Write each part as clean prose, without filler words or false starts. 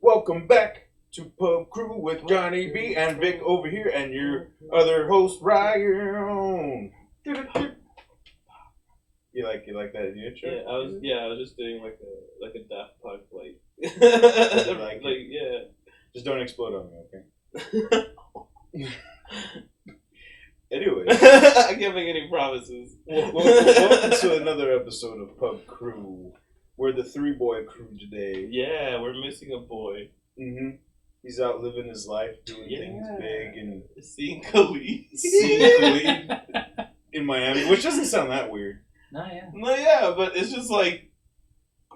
Welcome back to Pub Crew with Johnny B and Vic over here, and your other host Ryan. You like that intro? I was just doing like a Daft Punk like yeah. Just don't explode on me, okay? Anyway, I can't make any promises. welcome to another episode of Pub Crew. We're the three-boy crew today. Yeah, we're missing a boy. Mm-hmm. He's out living his life, doing things big and seeing Khalid. In Miami, which doesn't sound that weird. No, but it's just like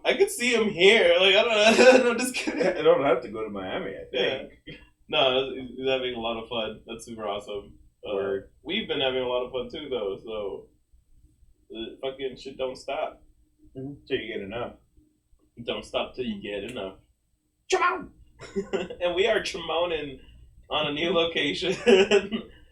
I could see him here. Like I don't know. I'm just kidding. I don't have to go to Miami, I think. Yeah. No, he's having a lot of fun. That's super awesome. We've been having a lot of fun too, though. So the fucking shit don't stop. Mm-hmm. Till you get enough. Don't stop till you get enough. Chimon! And we are Trimoning on a new location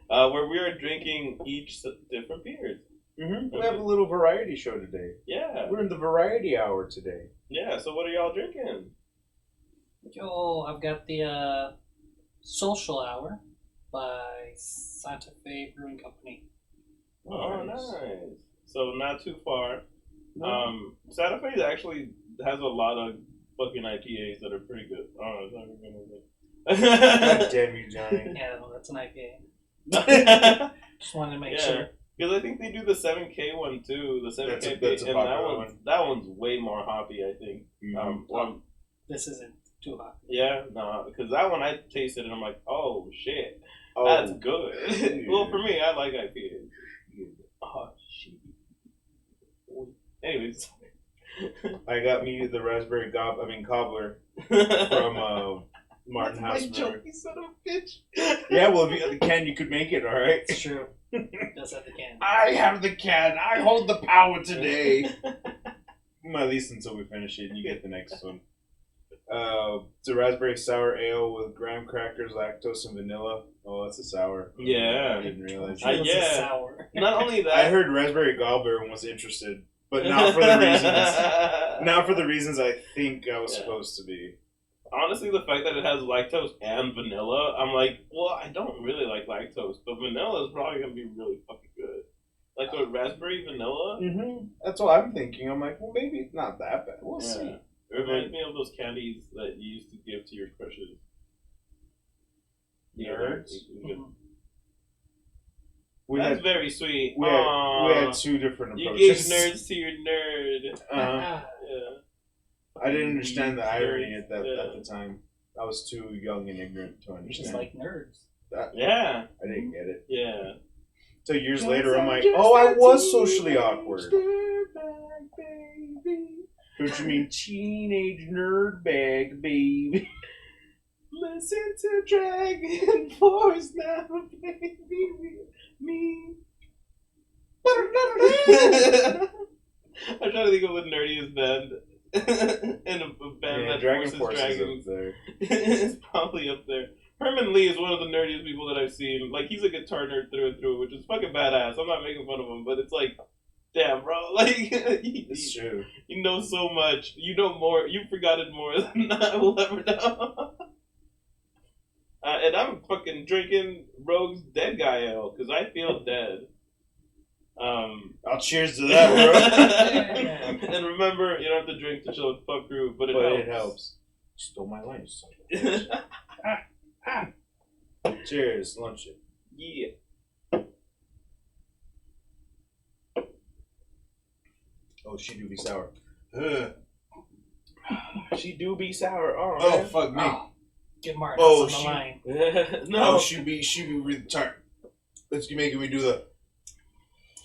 where we are drinking each different beers. Mm-hmm. We have a little variety show today. Yeah. We're in the variety hour today. Yeah, so what are y'all drinking? Yo, I've got the Social Hour by Santa Fe Brewing Company. Oh, nice. So not too far. Santa Fe actually has a lot of fucking IPAs that are pretty good. Oh, it's not even gonna God damn you, Johnny. Yeah, well, that's an IPA. Just wanted to make sure. Because I think they do the 7K one too. The 7K that's a and one. that one's way more hoppy, I think. Mm-hmm. This isn't too hot. Yeah, no, because that one I tasted and I'm like, oh shit, that's good. Yeah. Well, for me, I like IPAs. Oh shit. Anyways, I got me the raspberry cobbler from Martin House. You son of a bitch. Yeah, well, if you had the can, you could make it. All right. It's true. Just have the can. I have the can. I hold the power today. Well, at least until we finish it and you get the next one. It's a raspberry sour ale with graham crackers, lactose, and vanilla. Oh, that's a sour. Yeah. I didn't realize. It's yeah. sour. Not only that, I heard raspberry gobbler and was interested, but not for the reasons. Not for the reasons I think I was supposed to be. Honestly, the fact that it has lactose and vanilla, I'm like, well, I don't really like lactose, but vanilla is probably gonna be really fucking good. Like with raspberry vanilla. Mm-hmm. That's what I'm thinking. I'm like, well, maybe it's not that bad. We'll see. It reminds me of those candies that you used to give to your crushes. Nerds? That's very sweet. We had two different You approaches. gave nerds to your nerd. Yeah. I didn't understand the irony at Yeah. the time. I was too young and ignorant to understand. Just like nerds. Yeah. I didn't get it. Yeah. So years later, I'm like, oh, I was socially awkward. Don't you mean teenage nerd bag, baby? Listen to Dragon Force now, baby, me. I'm trying to think of the nerdiest band. And a band that Dragon Force is Dragons up there. is probably up there. Herman Lee is one of the nerdiest people that I've seen. Like, he's a guitar nerd through and through, which is fucking badass. I'm not making fun of him, but it's like, damn, bro. Like, It's true. You know so much. You know more. You've forgotten more than I will ever know. And I'm fucking drinking Rogue's Dead Guy Ale, because I feel dead. I'll cheers to that, bro. And remember, you don't have to drink to chill with Pub Crew, but it helps. Stole my line, son of a bitch. Cheers, lunch it. Yeah. Oh, she do be sour. She do be sour. Oh, Man. fuck me. Oh, get Martin Oh, on the she- line. No. Oh, she be really tart. It's making me do the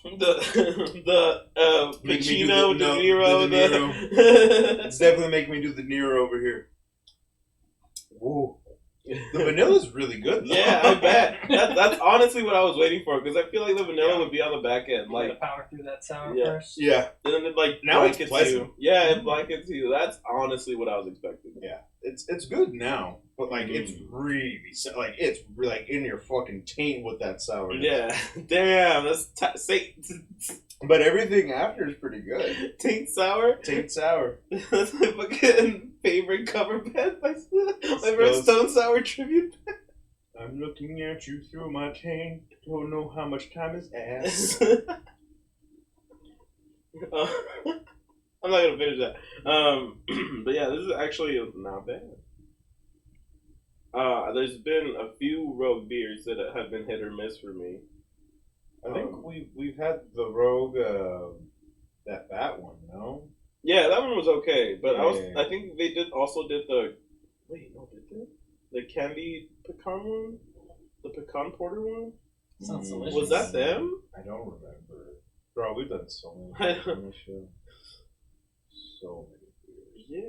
Pacino, the De Niro. De Niro. It's definitely making me do the Nero over here. Whoa. The vanilla's really good, though. Yeah, I bet. That's honestly what I was waiting for, because I feel like the vanilla would be on the back end. Like Like, power through that sour Yeah. first. Yeah. and then it like Now it's blankets pleasant. you. Yeah, it blankets you. That's honestly what I was expecting. Yeah. It's good now, but like it's really like it's like in your fucking taint with that sour. Yeah. Damn, that's But everything after is pretty good. Taint Sour. Taint Sour. That's my fucking favorite cover band. My favorite Stone Sour tribute. I'm looking at you through my taint. Don't know how much time has passed. I'm not gonna finish that. But yeah, this is actually not bad. There's been a few rogue beers that have been hit or miss for me. I think we've had the Rogue, that one, no? Yeah, that one was okay, but Yeah. I think they did the wait, no, did they? The candy pecan one, the pecan porter one. Sounds delicious. Was that them? I don't remember. Bro, we've done so many things on this show. So many beers.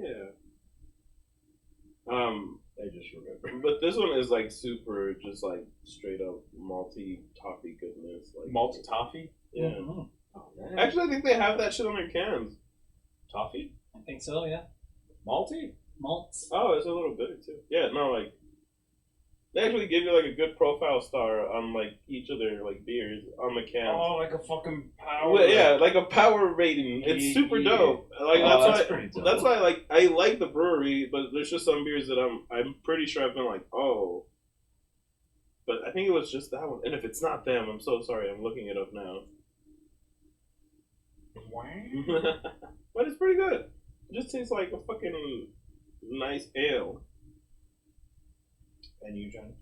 Yeah. I just remember. But this one is like super, just like straight up malty toffee goodness. Like Malted toffee? Yeah. Mm-hmm. Oh, man. Actually, I think they have that shit on their cans. Toffee? I think so, yeah. Malty? Malts. Oh, it's a little bitter too. Yeah, no, like they actually give you like a good profile star on like each of their like beers on the can. Oh, like a fucking power. Well, yeah, like a power rating. It's super Yeah. dope. Like Oh, that's that's why. pretty dope. That's why I like the brewery, but there's just some beers that I'm pretty sure I've been like, oh. But I think it was just that one. And if it's not them, I'm so sorry. I'm looking it up now. But it's pretty good. It just tastes like a fucking nice ale. And you, John?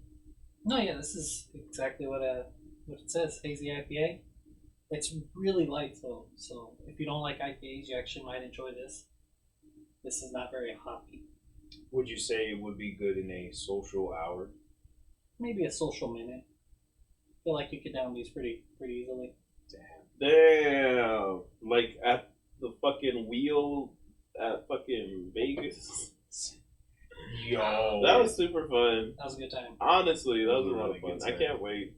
No, yeah, this is exactly what it says, hazy IPA. It's really light though, so if you don't like IPAs, you actually might enjoy this. This is not very hoppy. Would you say it would be good in a social hour? Maybe a social minute. I feel like you could down these pretty easily. Damn. Like at the fucking wheel at fucking Vegas. Yo. That was super fun. That was a good time. Honestly, that was a Really lot of fun. good I time. can't wait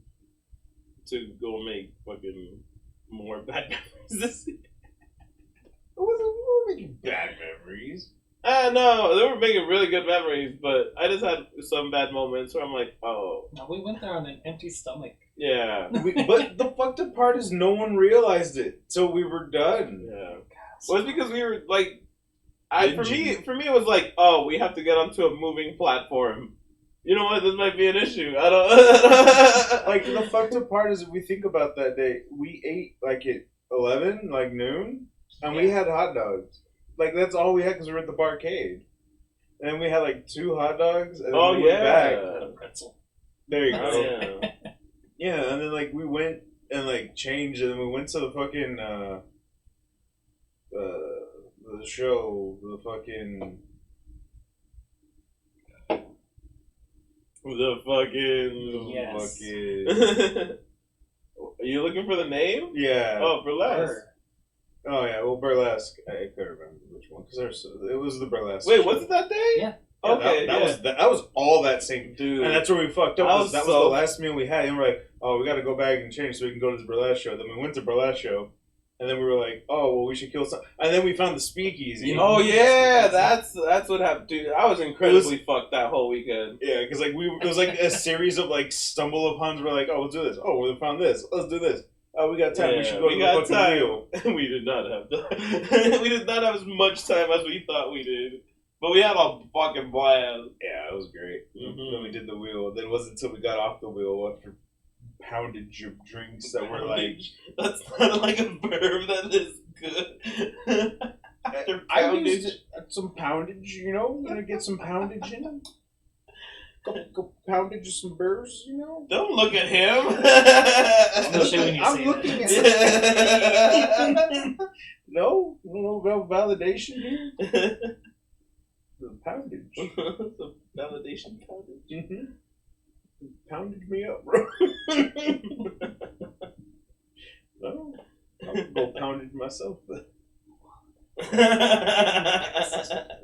to go make fucking more bad memories this year. We were making bad memories. No, they were making really good memories, but I just had some bad moments where I'm like, oh, Now we went there on an empty stomach. yeah. But the fucked up part is no one realized it till we were done. Yeah. Well, it's because we were like, for me, Binging. it was like, oh, we have to get onto a moving platform. You know what? This might be an issue. I don't. Like, the fucked up part is if we think about that day, we ate like at 11, like noon, and we had hot dogs. Like, that's all we had because we were at the barcade. And then we had like 2 hot dogs, and then we went back. And a pretzel. There you go. Oh, yeah. Yeah, and then like we went and like changed, and then we went to the fucking the show, the fucking Yes. fucking Are you looking for the name? yeah. Oh, burlesque. Oh yeah, well, burlesque. I couldn't remember which one because it was the burlesque. Wait, show. was it that day? Yeah. Yeah, Okay, that was all that same dude. and that's where we fucked up. I Was was that was the last meal we had, and we're like, oh, we got to go back and change so we can go to the burlesque show. Then we went to burlesque show, and then we were like, oh, well, we should kill some. And then we found the speakeasy. Oh yeah, that's what happened, dude. I was incredibly fucked that whole weekend. Yeah, because like it was like a series of like stumble upons. We're like, oh, let's do this. Oh, we found this. Let's do this. Oh, we got time. Yeah, we should go to we the got fucking time. wheel. We did not have time. We did not have as much time as we thought we did. But we had a fucking blast. Yeah, it was great. Mhm. Then we did the wheel. Then it wasn't until we got off the wheel after poundage of drinks that were like. That's not like a verb that is good. After I poundage. used some poundage, you know, gonna get some poundage in. Go poundage some burrs, you know. Don't look at him. Especially when you I'm say looking that. at no validation here. The poundage. Some validation poundage. Mm-hmm. Pounded me up, bro. No, I'll go poundage myself. But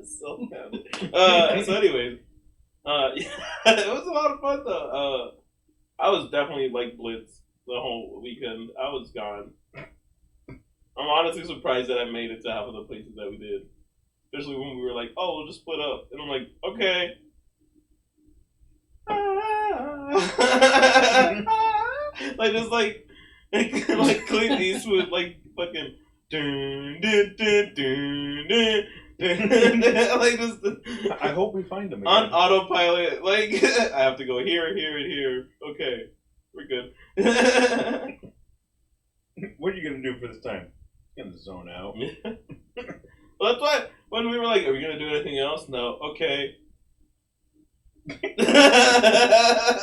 So pounded. So anyways, yeah, it was a lot of fun though. I was definitely like blitzed the whole weekend. I was gone. I'm honestly surprised that I made it to half of the places that we did. Especially when we were like, oh, we'll just split up. And I'm like, okay. like, just like Clint Eastwood, like, fucking dun, dun, dun, dun, dun, dun, dun, like this I hope we find them on again. autopilot. Like I have to go here, here, and here. Okay, we're good. What are you gonna do for this time? Gonna zone out. Well, that's why when we were like, "Are we gonna do anything else?" No. Okay.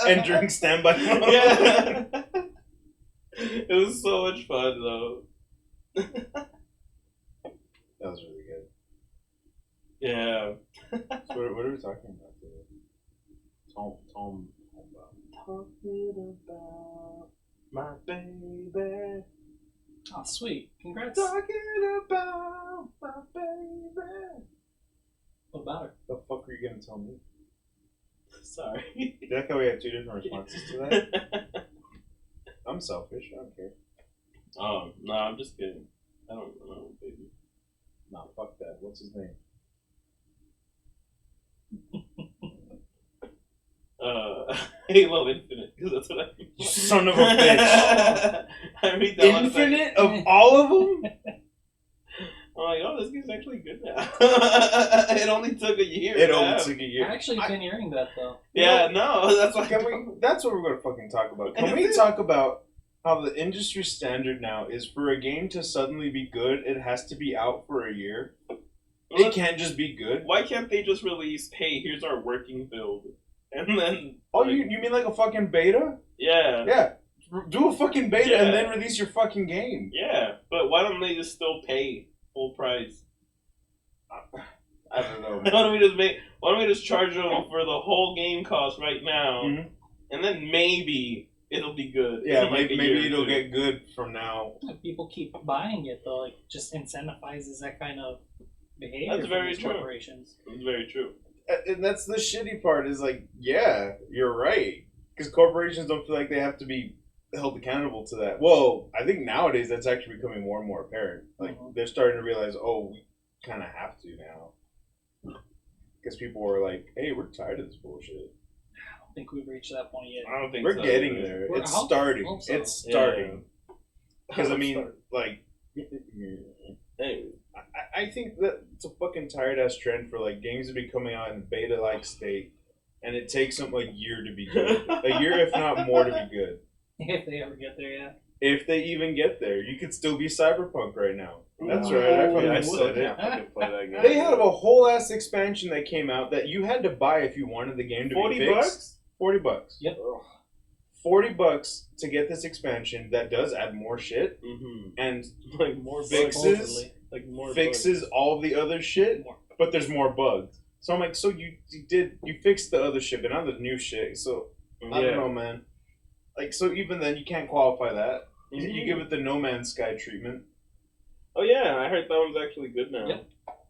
Entering standby mode. Yeah. It was so much fun though. That was really good. Yeah. So what are we talking about today? Tom. Talking about my baby. Oh, sweet. Congrats. Talking about my baby. What about her? The fuck are you gonna tell me? Sorry. You like how we have two different responses to that? I'm selfish. I don't care. No, I'm just kidding. I don't know, baby. Nah, fuck that. What's his name? Halo Infinite, because that's what I mean. You son of a bitch. I read that one Infinite of all of them? I'm like, oh, this game's actually good now. It only took a year. It only took a I year. actually been hearing that though. Yeah, no, that's why. Can we? That's what we're gonna fucking talk about. Can we talk about how the industry standard now is for a game to suddenly be good, it has to be out for a year. It can't just be good. Why can't they just release, hey, here's our working build, and then? Oh, you mean like a fucking beta? Yeah. Yeah. Do a fucking beta Yeah. and then release your fucking game. Yeah, but why don't they just still pay full price? I don't know. Why don't we just charge them for the whole game cost right now, Mhm. and then maybe it'll be good. Yeah, in like a maybe year or it'll two. get good from now. If people keep buying it though, like just incentivizes that kind of behavior. That's from very these true. Corporations. It's very true. And that's the shitty part is like, yeah, you're right. Because corporations don't feel like they have to be held accountable to that. Well, I think nowadays that's actually becoming more and more apparent. Like, they're starting to realize, oh, we kind of have to now. Because people are like, hey, we're tired of this bullshit. I don't think we've reached that point yet. I don't think We're so. getting there. We're- It's I hope- starting. hope so. It's starting. Because, I Hope mean, so. like, Hey, I think that it's a fucking tired ass trend for like games to be coming out in beta like state, and it takes them like a year to be good, a year if not more to be good. If they ever get there, yeah. If they even get there, you could still be Cyberpunk right now. That's Ooh. right. I fucking yeah, I still said it. can't fucking play that game. They had a whole ass expansion that came out that you had to buy if you wanted the game to be $40 fixed. bucks. $40. Yep. $40 to get this expansion that does add more shit Mm-hmm. and Like more Fixes. bugs. Supposedly. Like more fixes all the other shit, More. but there's more bugs. So I'm like, so you fixed the other shit, but not the new shit. So bugs. I don't know, man. Like, so even then, you can't qualify that. Mhm. You give it the No Man's Sky treatment. Oh yeah, I heard that one's actually good now. Yep.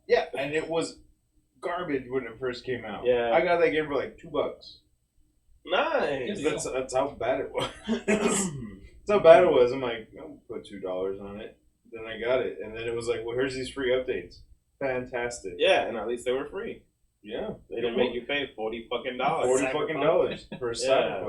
Yeah, and it was garbage when it first came out. Yeah. I got that game for like $2. Nice. Good. That's how bad it was. That's how bad it was. I'm like, I'll put $2 on it. Then I got it, and then it was like, well, here's these free updates. Fantastic. Yeah, and at least they were free. Yeah. They didn't make you pay $40 fucking $40 Cyberpunk. fucking dollars for a Yeah.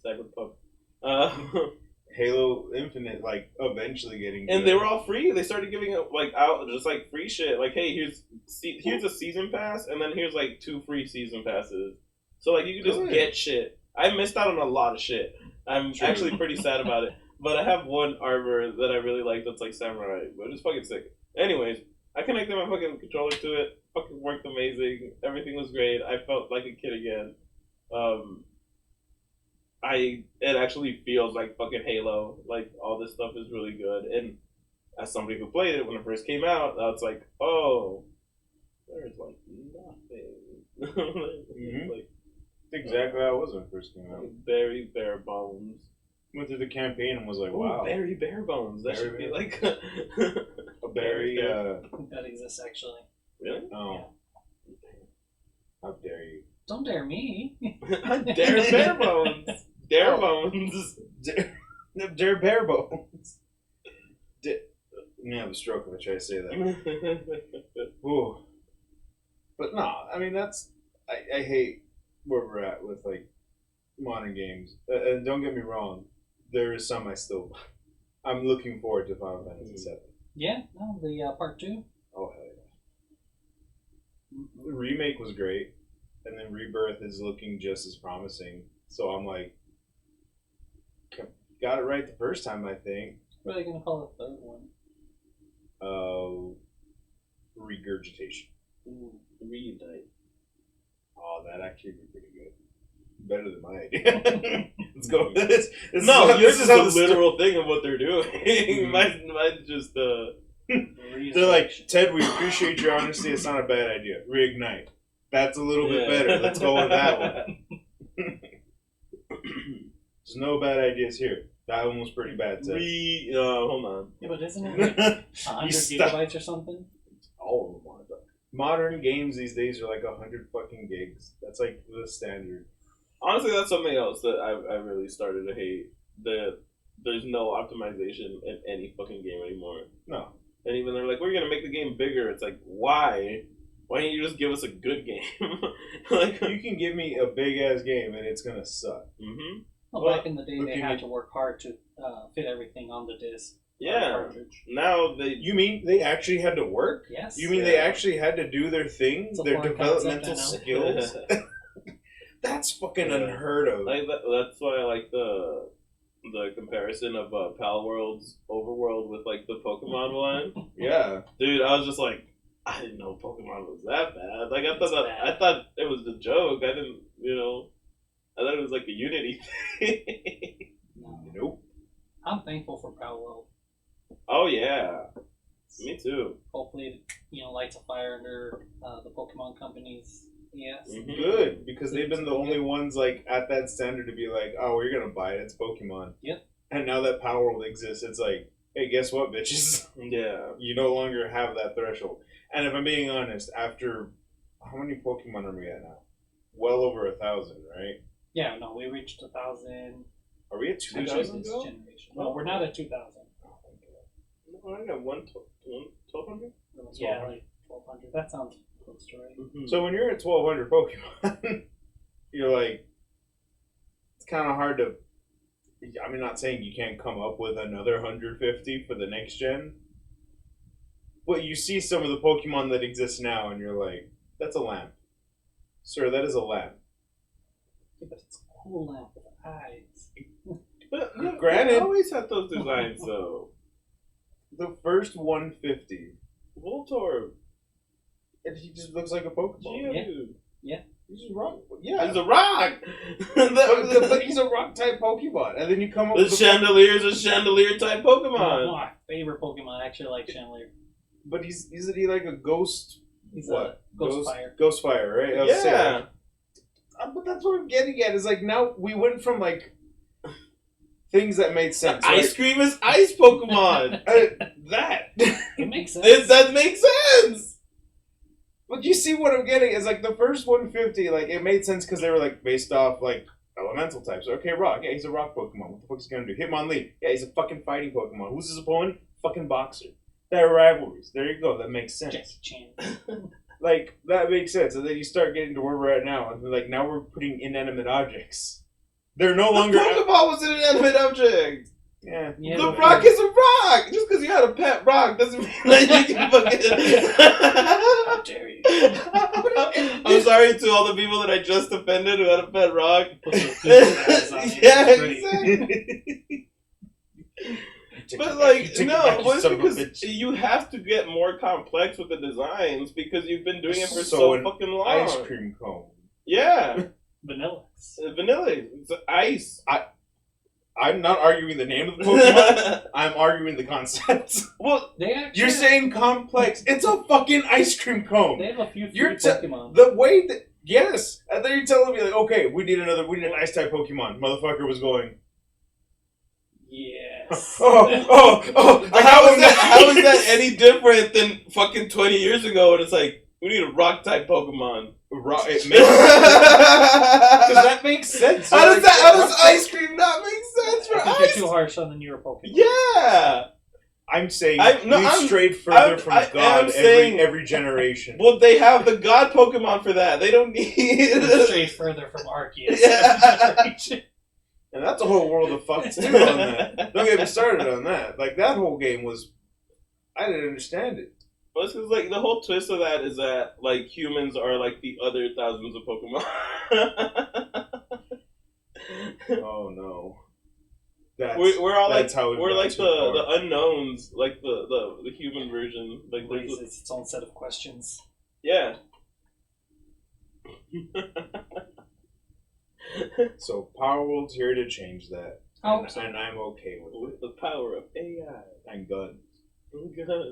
Cyberpunk. Cyberpunk. Halo Infinite, like, eventually getting And good. they were all free. They started giving it like out just like free shit. Like, hey, here's a season pass, and then here's like 2 free season passes. So like you can just Really? get shit. I missed out on a lot of shit. I'm True. actually pretty sad about it. But I have one armor that I really like that's like samurai, but it's fucking sick. Anyways, I connected my fucking controller to it. Fucking worked amazing. Everything was great. I felt like a kid again. It actually feels like fucking Halo. Like all this stuff is really good. And as somebody who played it when it first came out, I was like, oh, there's like nothing. Mhm. Like exactly how it was when it first came out. very bare bones. Went through the campaign and was like, Ooh, wow. very bare bones. That Very should be bare like A very, That exists actually. really. oh. How dare you. Don't dare me. Dare bare bones. Dare Oh. bones. Dare bare bones. I'm gonna have a stroke if I try to say that. Ooh. But no, I mean, I hate where we're at with, like, modern games. And don't get me wrong, there is some I still I'm looking forward to Final Fantasy VII. Yeah, no, the part 2. Oh hell yeah! The remake was great, and then Rebirth is looking just as promising. So I'm like, got it right the first time, I think. What are they gonna call the third one? Regurgitation. Reunite. Oh, that actually would be pretty good. Better than my idea. Let's go. This Yours is how a the literal thing of what they're doing. Mine's just They're like, Ted, we appreciate your honesty. It's not a bad idea. Reignite. That's a little bit better. Let's go with that one. There's no bad ideas here. That one was pretty bad, Ted. Hold on. Yeah, but isn't it like 100 gigabytes or something? All of them are. Modern games these days are like 100 fucking gigs. That's like the standard. Honestly, that's something else that I really started to hate. There's no optimization in any fucking game anymore. No. And even they're like, we're gonna make the game bigger. It's like, why? Why don't you just give us a good game? Like, you can give me a big ass game and it's gonna suck. Mm-hmm. Well, back in the day, they had to work hard to fit everything on the disc. Yeah. Now they. You mean they actually had to work? Yes. You mean they actually had to do their thing, their developmental skills? That's fucking unheard of. Like that's why I like the comparison of Pal World's Overworld with like the Pokemon one. Yeah, dude, I was just like, I didn't know Pokemon was that bad. Like I thought it was a joke. I didn't, I thought it was like a Unity thing. No. Nope. I'm thankful for Pal World. Oh yeah, me too. Hopefully, lights a fire under the Pokemon companies. Yes. Mm-hmm. Good, because they've been the only ones like at that standard to be like, oh, we're gonna buy it. It's Pokemon. Yep. And now that Power World exists, it's like, hey, guess what, bitches? Yeah. You no longer have that threshold. And if I'm being honest, after how many Pokemon are we at now? Well over 1,000, right? Yeah. No, we reached 1,000. Are we at 2,000 though? No, we're not at 2,000. No, I got 1,200. Yeah, like 1,200. That sounds close to right. Mm-hmm. So when you're at 1,200 Pokemon, you're like, it's kind of hard to. I'm not saying you can't come up with another 150 for the next gen, but you see some of the Pokemon that exist now, and you're like, that's a lamp, sir. That is a lamp. Yeah, but it's a cool lamp with eyes. But granted, I always had those designs though. The first 150, Voltorb. and he just looks like a Pokeball. Geodude. Yeah. He's just rock. Yeah, He's a rock. but he's a rock type Pokemon, and then you come up The with Chandelier's a Chandelier type Pokemon. My favorite Pokemon. I actually like Chandelier. But isn't he like a ghost? He's What? a Ghostfire. Ghostfire, right? I was Yeah. saying, but that's what I'm getting at. Is like now we went from like things that made sense. Ice cream is ice Pokemon. That It makes sense. That makes sense. But you see what I'm getting is like the first 150, like it made sense because they were like based off like elemental types. Okay, rock. Yeah, he's a rock Pokemon. What the fuck's he gonna do? Hitmonlee. Yeah, he's a fucking fighting Pokemon. Who's his opponent? Fucking Boxer. They're rivalries. There you go. That makes sense. Jackie Chan. Like that makes sense. And then you start getting to where we're at now, and like now we're putting inanimate objects. They're no longer. Pokeball was an inanimate object. Yeah. The rock is a rock. Just because you had a pet rock doesn't mean that you can fucking. How dare you? I'm sorry to all the people that I just offended who had a pet rock. Yeah, Exactly. But like, no, well, it's because you have to get more complex with the designs because you've been doing it for so fucking long. Ice cream cone. Yeah. Vanilla. Vanilla. It's ice. I'm not arguing the name of the Pokemon. I'm arguing the concept. Well, you're saying complex. It's a fucking ice cream cone. They have a few Pokemon. The way that yes, and then you're telling me like, okay, we need an ice type Pokemon. Motherfucker was going. Yes. How is that any different than fucking 20 years ago? And it's like we need a rock type Pokemon. It makes because that makes sense. How does ice cream not make sense for I think ice? You're too harsh on the newer Pokemon. Yeah. I'm saying we've strayed further from God every generation. Well, they have the God Pokemon for that. They don't need Straight further from Arceus. Yeah. And that's a whole world of fucks too on that. Don't get me started on that. Like, that whole game was... I didn't understand it. Well, it's 'cause, like, the whole twist of that is that, like, humans are, like, the other thousands of Pokemon. Oh, no. We're all that's like how it we're got like too the far. unknowns, like the human version. Like there's Raises its own set of questions. yeah. So Power World's here to change that. Oh, And I'm okay with With it. the power of AI. And guns. Oh god.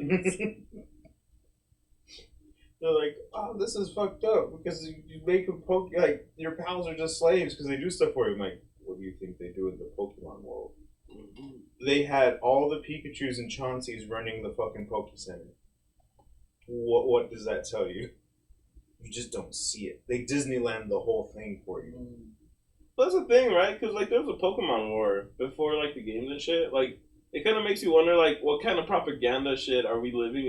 They're like, oh, this is fucked up because you make them like your pals are just slaves because they do stuff for you. I'm like, what do you think they do in the Pokemon world? Mm-hmm. They had all the Pikachus and Chauncey's running the fucking Poke Center. What does that tell you? You just don't see it. They Disneyland the whole thing for you. That's the thing, right? Because like there was a Pokemon War before like the games and shit. Like it kind of makes you wonder, like, what kind of propaganda shit are we living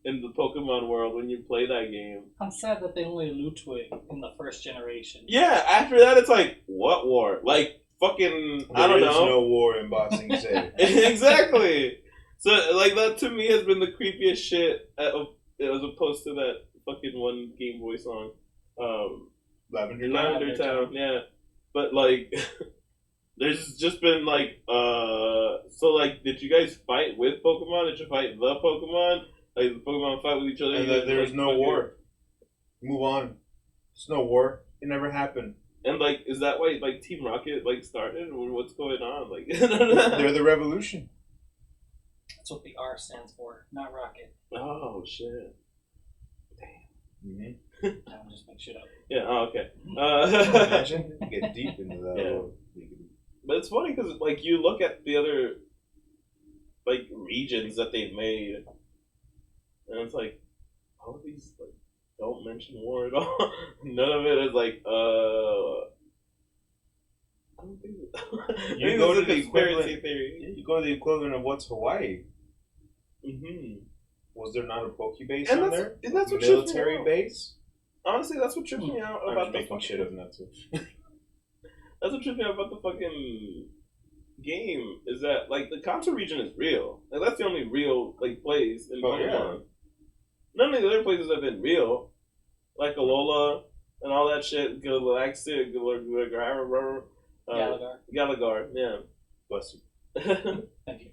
in the Pokemon world when you play that game? I'm sad that they only allude to it in the first generation. Yeah. After that, it's like what war? Like fucking I don't There is know. no war in Boxing Day. Exactly. So like that to me has been the creepiest shit as opposed to that fucking one Game Boy song. Lavender Town, yeah. But like there's just been like so like did you guys fight with Pokemon? Did you fight the Pokemon? Like the Pokemon fight with each other? And there was no war. Move on. There's no war. It never happened. And like is that why like Team Rocket like started or what's going on? Like They're the revolution. That's what the R stands for, not rocket. oh shit. Mm-hmm. I'm just making shit up. Yeah, oh, okay. Imagine you get deep into that. Yeah. But it's funny because like you look at the other like regions that they've made, and it's like all of these like don't mention war at all. None of it is like I don't think You go to the conspiracy equivalent. theory. You go to the equivalent of what's Hawaii. Mm-hmm. Was there not a Pokebase And on that's- there? and that's what trips me military out. base. Honestly, that's what trips me out I'm about just the making fucking shit up now too. That's what trips me out about the fucking game is that like the Kanto region is real. Like that's the only real like place in Oh, Pokemon. yeah. None of the other places have been real, like Alola and all that shit. Galaxia, Gallagher. Galagar, yeah. Bless you. Thank you.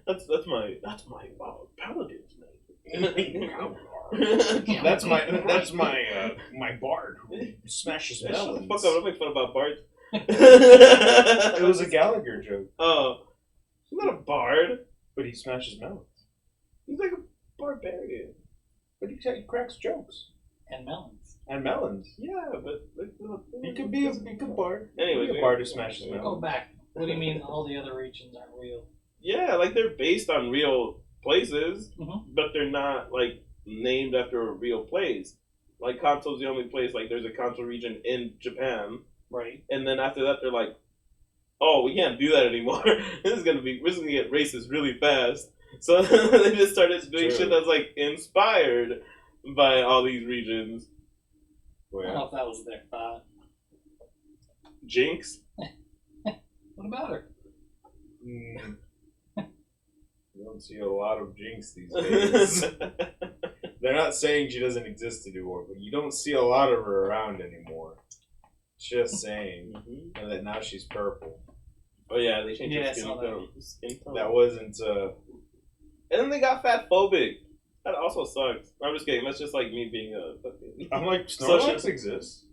that's my paladin's name. That's my my bard who smashes Shut the melons. fuck up! Don't make fun about bards. It was a Gallagher joke, Oh, he's not a bard. but he smashes melons. He's like a barbarian. But he cracks jokes And melons. and melons. Yeah, but like, He could be a bard. Anyway, He could be a bard who smashes Go melons. back. What do you mean all the other regions aren't real? yeah, like they're based on real places, Mhm. but they're not like named after a real place. Like Kanto's the only place. Like there's a Kanto region in Japan, Right. and then after that they're like, "Oh, we can't do that anymore. This is gonna get racist really fast." So they just started doing True. shit that's like inspired by all these regions. Oh, I don't yeah. know if that was their thought. Jinx. What about her? Mm. You don't see a lot of Jinx these days. They're not saying she doesn't exist anymore, but you don't see a lot of her around anymore. Just saying. Mhm. And that now she's purple. Oh yeah, they changed Yeah, I her skin saw that. tone. Skin tone. That wasn't And then they got fat phobic. That also sucks. I'm just kidding. That's just like me being a fucking. I'm like, Snorlax Snorlax exists.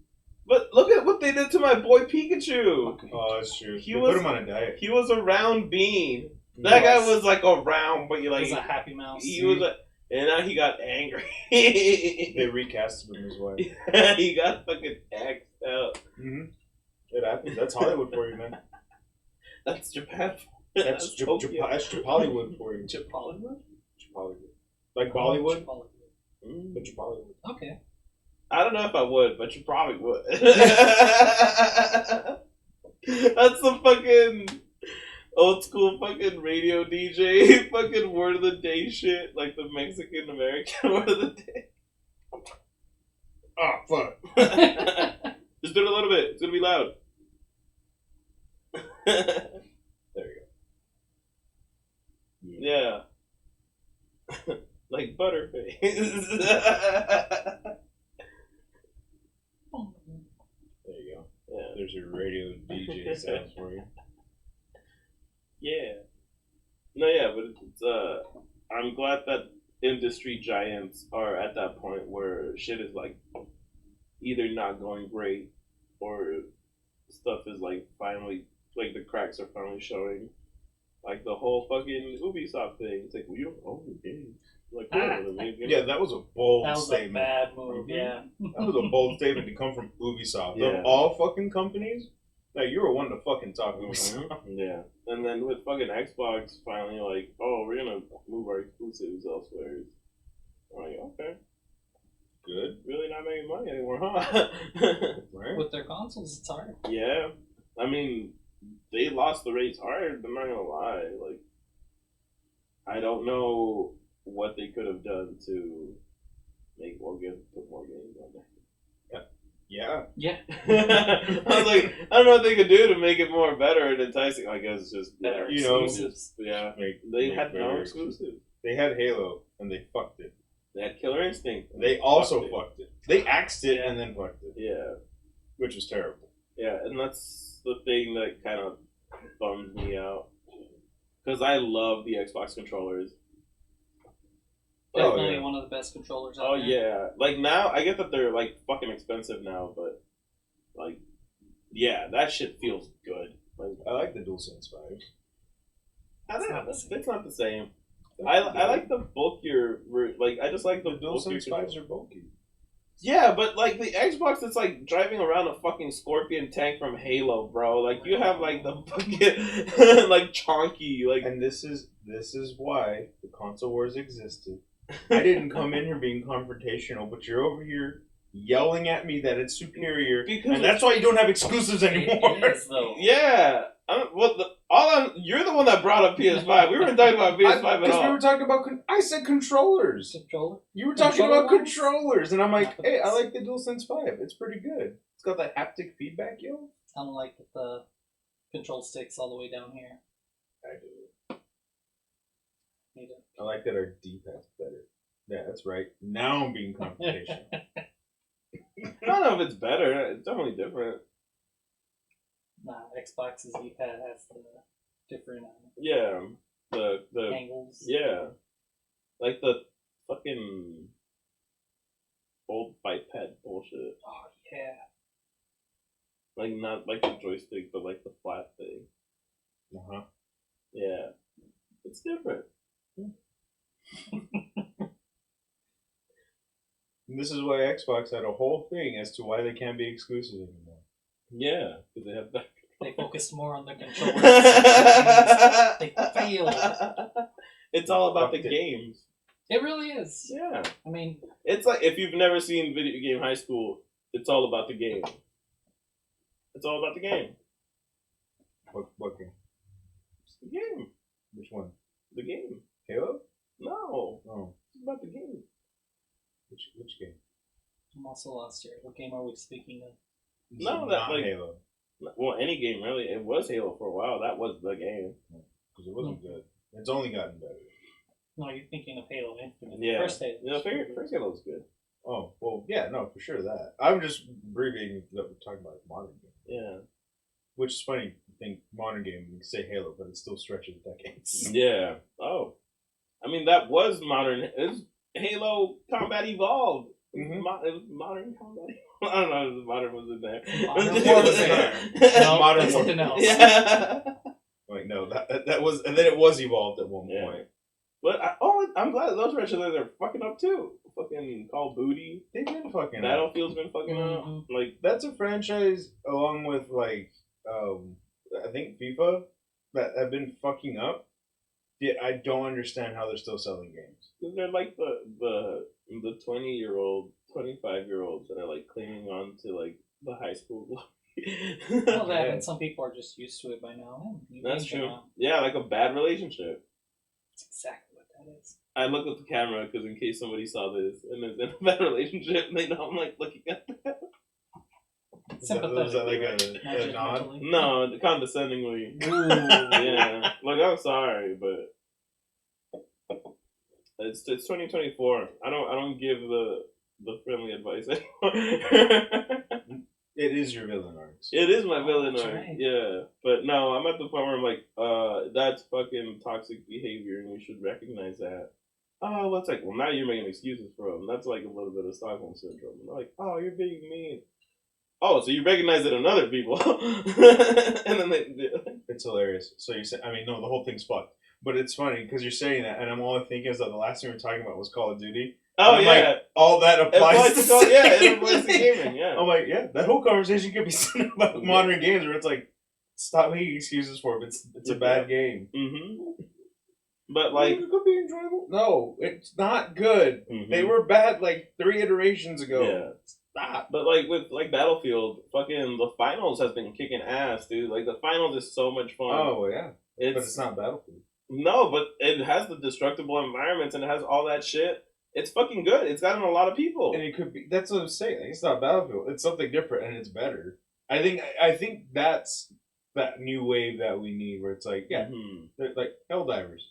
But look at what they did to my boy Pikachu. Oh, that's true. He They was- put him on a diet. He was a round bean. That guy was like a round, but you It like was a happy mouse. he was a, and now he got angry. They recasted him as well. He got fucking axed out. Mm-hmm. It happens. That's Hollywood for you, man. That's Japan. That's Tokyo. that's Hollywood for you. Hollywood? Hollywood. Like Bollywood, Hollywood. Mm. but Hollywood. Okay. I don't know if I would, but you probably would. That's the fucking old school fucking radio DJ fucking word of the day shit, like the Mexican American word of the day. Oh, fuck. Just do it a little bit. It's gonna be loud. There you go. Yeah. Like Butterface. There you go. Yeah. There's your radio DJ sounds for you. Yeah. No, yeah, but it's I'm glad that industry giants are at that point where shit is like either not going great or stuff is like finally like the cracks are finally showing. Like the whole fucking Ubisoft thing. It's like we don't own the game. Like Yeah, that was a bold That was statement. a bad move. Mhm. Yeah. That was a bold statement to come from Ubisoft. Yeah. Of all fucking companies, like you were one to fucking talk Ubisoft. Yeah. And then with fucking Xbox finally like, oh, we're gonna move our exclusives elsewhere. I'm like, okay. Good. Really not making money anymore, huh? Right? With their consoles, it's hard. Yeah. I mean, they lost the race hard, I'm not gonna lie. Like I don't know what they could have done to make put more games on there. Yeah. Yeah. I was like, I don't know what they could do to make it more better and enticing. I guess just Better you know, exclusives. yeah. They Had no exclusives. They had Halo and they fucked it. They had Killer Instinct. They also it. fucked it. They axed it and then fucked it, Yeah. which was terrible. Yeah, and that's the thing that kind of bums me out. Because I love the Xbox controllers. Definitely yeah. one of the best controllers out Oh, there. yeah. Like, now, I get that they're, like, fucking expensive now, but, like, yeah, that shit feels good. Like, I like the DualSense 5. it's not the same. I like the bulkier, like, I just like the DualSense bulkier 5s are bulky. Yeah, but like the Xbox, it's like driving around a fucking Scorpion tank from Halo, bro. Like you have like the fucking like chonky, like. And this is why the console wars existed. I didn't come in here being confrontational, but you're over here yelling at me that it's superior, Because and that's why you don't have exclusives anymore. It is, though. Yeah, you're the one that brought up PS5. We weren't talking about PS5 at Because all. we were talking about. I said controllers. Controller. You were talking Controller about wise? controllers, and I'm like, Not the hey, I best. like the DualSense 5. It's pretty good. It's got that haptic feedback, yo. I don't like that the control sticks all the way down here. I do. Need it. I like that our D-pad's better. Yeah, that's right. Now I'm being confrontational. I don't know if it's better. It's definitely different. Nah, Xbox's D-pad has the different Yeah, the angles. yeah, like the fucking old fight pad bullshit. Oh yeah. Like not like the joystick, but like the flat thing. Uh-huh. Yeah, it's different. And this is why Xbox had a whole thing as to why they can't be exclusive anymore. Yeah, because they have that. They focused more on the controllers. They failed. It's all about the Fucked it. games. It really is. Yeah, I mean, it's like if you've never seen Video Game High School, it's all about the game. It's all about the game. What game? It's the game. Which one? The game. Halo? No, Oh, it's about the game. which game? I'm also lost here. What game are we speaking of? This No, is that, not like- Halo, Well, any game really. It was Halo for a while. That was the game. because it wasn't good. It's only gotten better. No, you're thinking of Halo Infinite. Yeah. First Halo. Yeah, first Halo was good. Oh, well, yeah, no, for sure that. I'm just abbreviating that we're talking about modern game. Yeah. Which is funny, you think modern game, you can say Halo, but it still stretches decades. Yeah. Oh. I mean, that was modern. It was Halo Combat Evolved. Mhm. It was modern combat. I don't know if modern was in there. Modern Warfare. No, Modern that's something Warfare. else. Yeah. Like, no, that was, and then it was evolved at one Yeah. point. But I'm glad those wrestlers are fucking up too. Fucking Call of Booty. They've been fucking up. Battlefield's been fucking up. Mhm. Like, That's a franchise, along with, like, I think FIFA, that have been fucking up. Yeah, I don't understand how they're still selling games. they're like the 20-year-old, 25-year-olds that are like clinging on to like the high school glory. Well, that Yeah. and some people are just used to it by now. New That's games are true. out. Yeah, like a bad relationship. That's exactly what that is. I look at the camera because in case somebody saw this and is in a bad relationship, they know I'm like looking at that. Was that like Sympathetically, a not nod? judgmentally. No, condescendingly. Ooh. Yeah. Look, I'm sorry, but it's 2024. I don't give the friendly advice anymore. It is your villain arcs. It is my Oh, villain that's arc, right. yeah. But no, I'm at the point where I'm like, that's fucking toxic behavior, and we should recognize that. Oh, well, it's like, well, now you're making excuses for him. That's like a little bit of Stockholm syndrome. And like, oh, you're being mean. Oh, so you recognize it in other people, and then they. It's hilarious. So you say, I mean, no, the whole thing's fucked. But it's funny because you're saying that, and I'm only thinking is that the last thing we were talking about was Call of Duty. Oh I'm yeah, like, all that applies to Call, yeah, it same applies to thing. gaming. Yeah. I'm like, yeah, that whole conversation could be said about modern games where it's like, stop making excuses for it. It's a bad game. Mm-hmm. But like, it could be enjoyable. No, it's not good. Mm-hmm. They were bad like 3 iterations ago. Yeah. Stop. But like with like Battlefield, fucking the finals has been kicking ass, dude. Like the finals is so much fun. Oh yeah, it's, but it's not Battlefield. No, but it has the destructible environments and it has all that shit. It's fucking good. It's gotten a lot of people. And it could be. That's what I'm saying. Like, it's not Battlefield. It's something different, and it's better. I think that's that new wave that we need, where it's like, yeah, they're like Helldivers.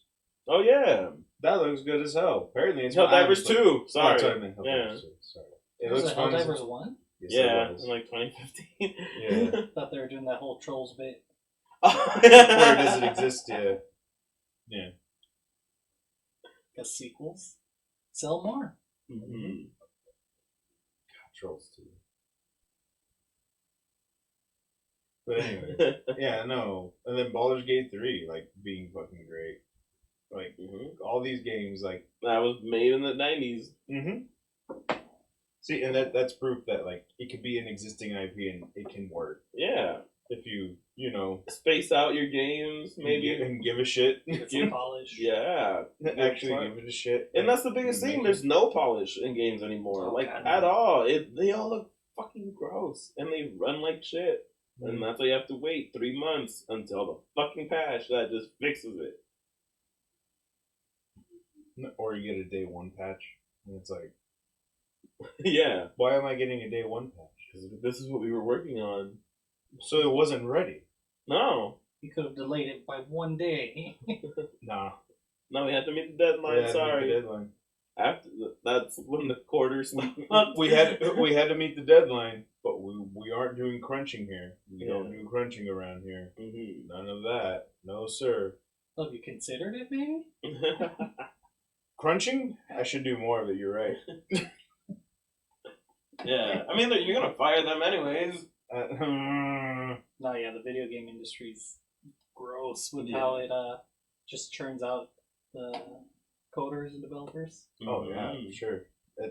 Oh yeah, That looks good as hell. Apparently, it's Helldivers 2. Sorry. Oh, sorry, man. Helldivers 2. Sorry. It Was looks it fun. Helldivers 1? Yes, Yeah, it was. in like 2015. Yeah. Thought they were doing that whole Trolls bit. Where does it exist? Yeah. Yeah. Because sequels sell more. Mm-hmm. Trolls 2. But anyway, yeah, no. And then Baldur's Gate 3, like, being fucking great. Like, all these games, like... That was made in the 90s. Mm-hmm. See, and that's proof that, like, it could be an existing IP and it can work. Yeah. If you know... Space out your games, maybe. And give a shit. Get some polish. Yeah. Actually give it a shit. And that's the biggest thing. There's no polish in games anymore. Oh, like, God, at no. all. They all look fucking gross. And they run like shit. And that's why you have to wait 3 months until the fucking patch that just fixes it. Or you get a day 1 patch. And it's like... Yeah. Why am I getting a day 1 patch? Because this is what we were working on. So it wasn't ready. No. You could have delayed it by 1 day. Nah. No, we had to meet the deadline. Sorry. The deadline. After that's when the quarter stopped. we had to meet the deadline, but we aren't doing crunching here. We don't do crunching around here. Mm-hmm. None of that. No, sir. Well, have you considered it, maybe? Crunching? I should do more of it. You're right. Yeah. I mean, you're gonna fire them anyways. No, yeah, the video game industry's gross with how it just churns out the coders and developers. Oh yeah, sure.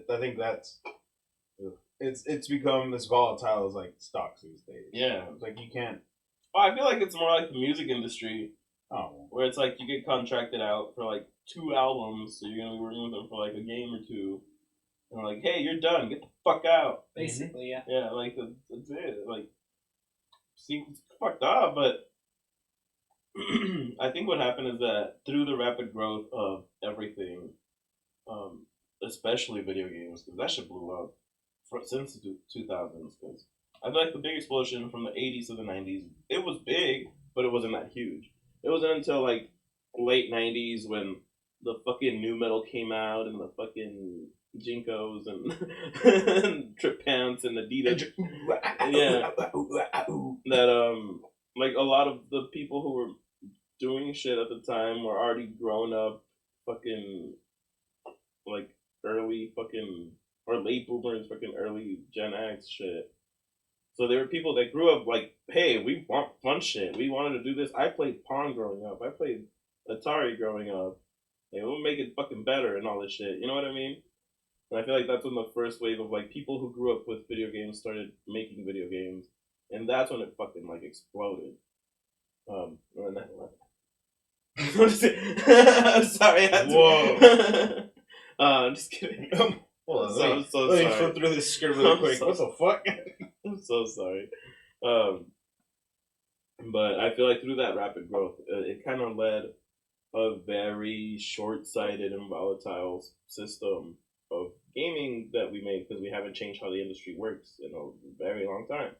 I think that's it's become as volatile as like stocks these days. Yeah. It's like you can't. Oh, I feel like it's more like the music industry. Oh. Where it's like you get contracted out for like 2 albums, so you're gonna be working with them for like a game or 2. And like, hey, you're done. Get the fuck out. Basically, yeah. Yeah, like that's it. Like, see, it's fucked up, but I think what happened is that through the rapid growth of everything, especially video games, because that shit blew up since the 2000s. Because I feel like the big explosion from the 80s to the 90s, it was big, but it wasn't that huge. It wasn't until like late 90s when the fucking new metal came out and the fucking Jinkos and Trip Pants and Adidas. Yeah. That like a lot of the people who were doing shit at the time were already grown up, fucking like early fucking or late boomers, fucking early Gen X shit. So there were people that grew up like, hey, we want fun shit. We wanted to do this. I played Pong growing up. I played Atari growing up. Like, we'll make it fucking better and all this shit. You know what I mean? And I feel like that's when the first wave of like people who grew up with video games started making video games, and that's when it fucking like exploded. And then that I'm sorry. I had to... Whoa. I'm just kidding. Hold on, I'm let so me sorry. flip through this script really quick. What the fuck? I'm so sorry. But I feel like through that rapid growth, it kind of led a very short-sighted and volatile system of gaming that we made because we haven't changed how the industry works in a very long time.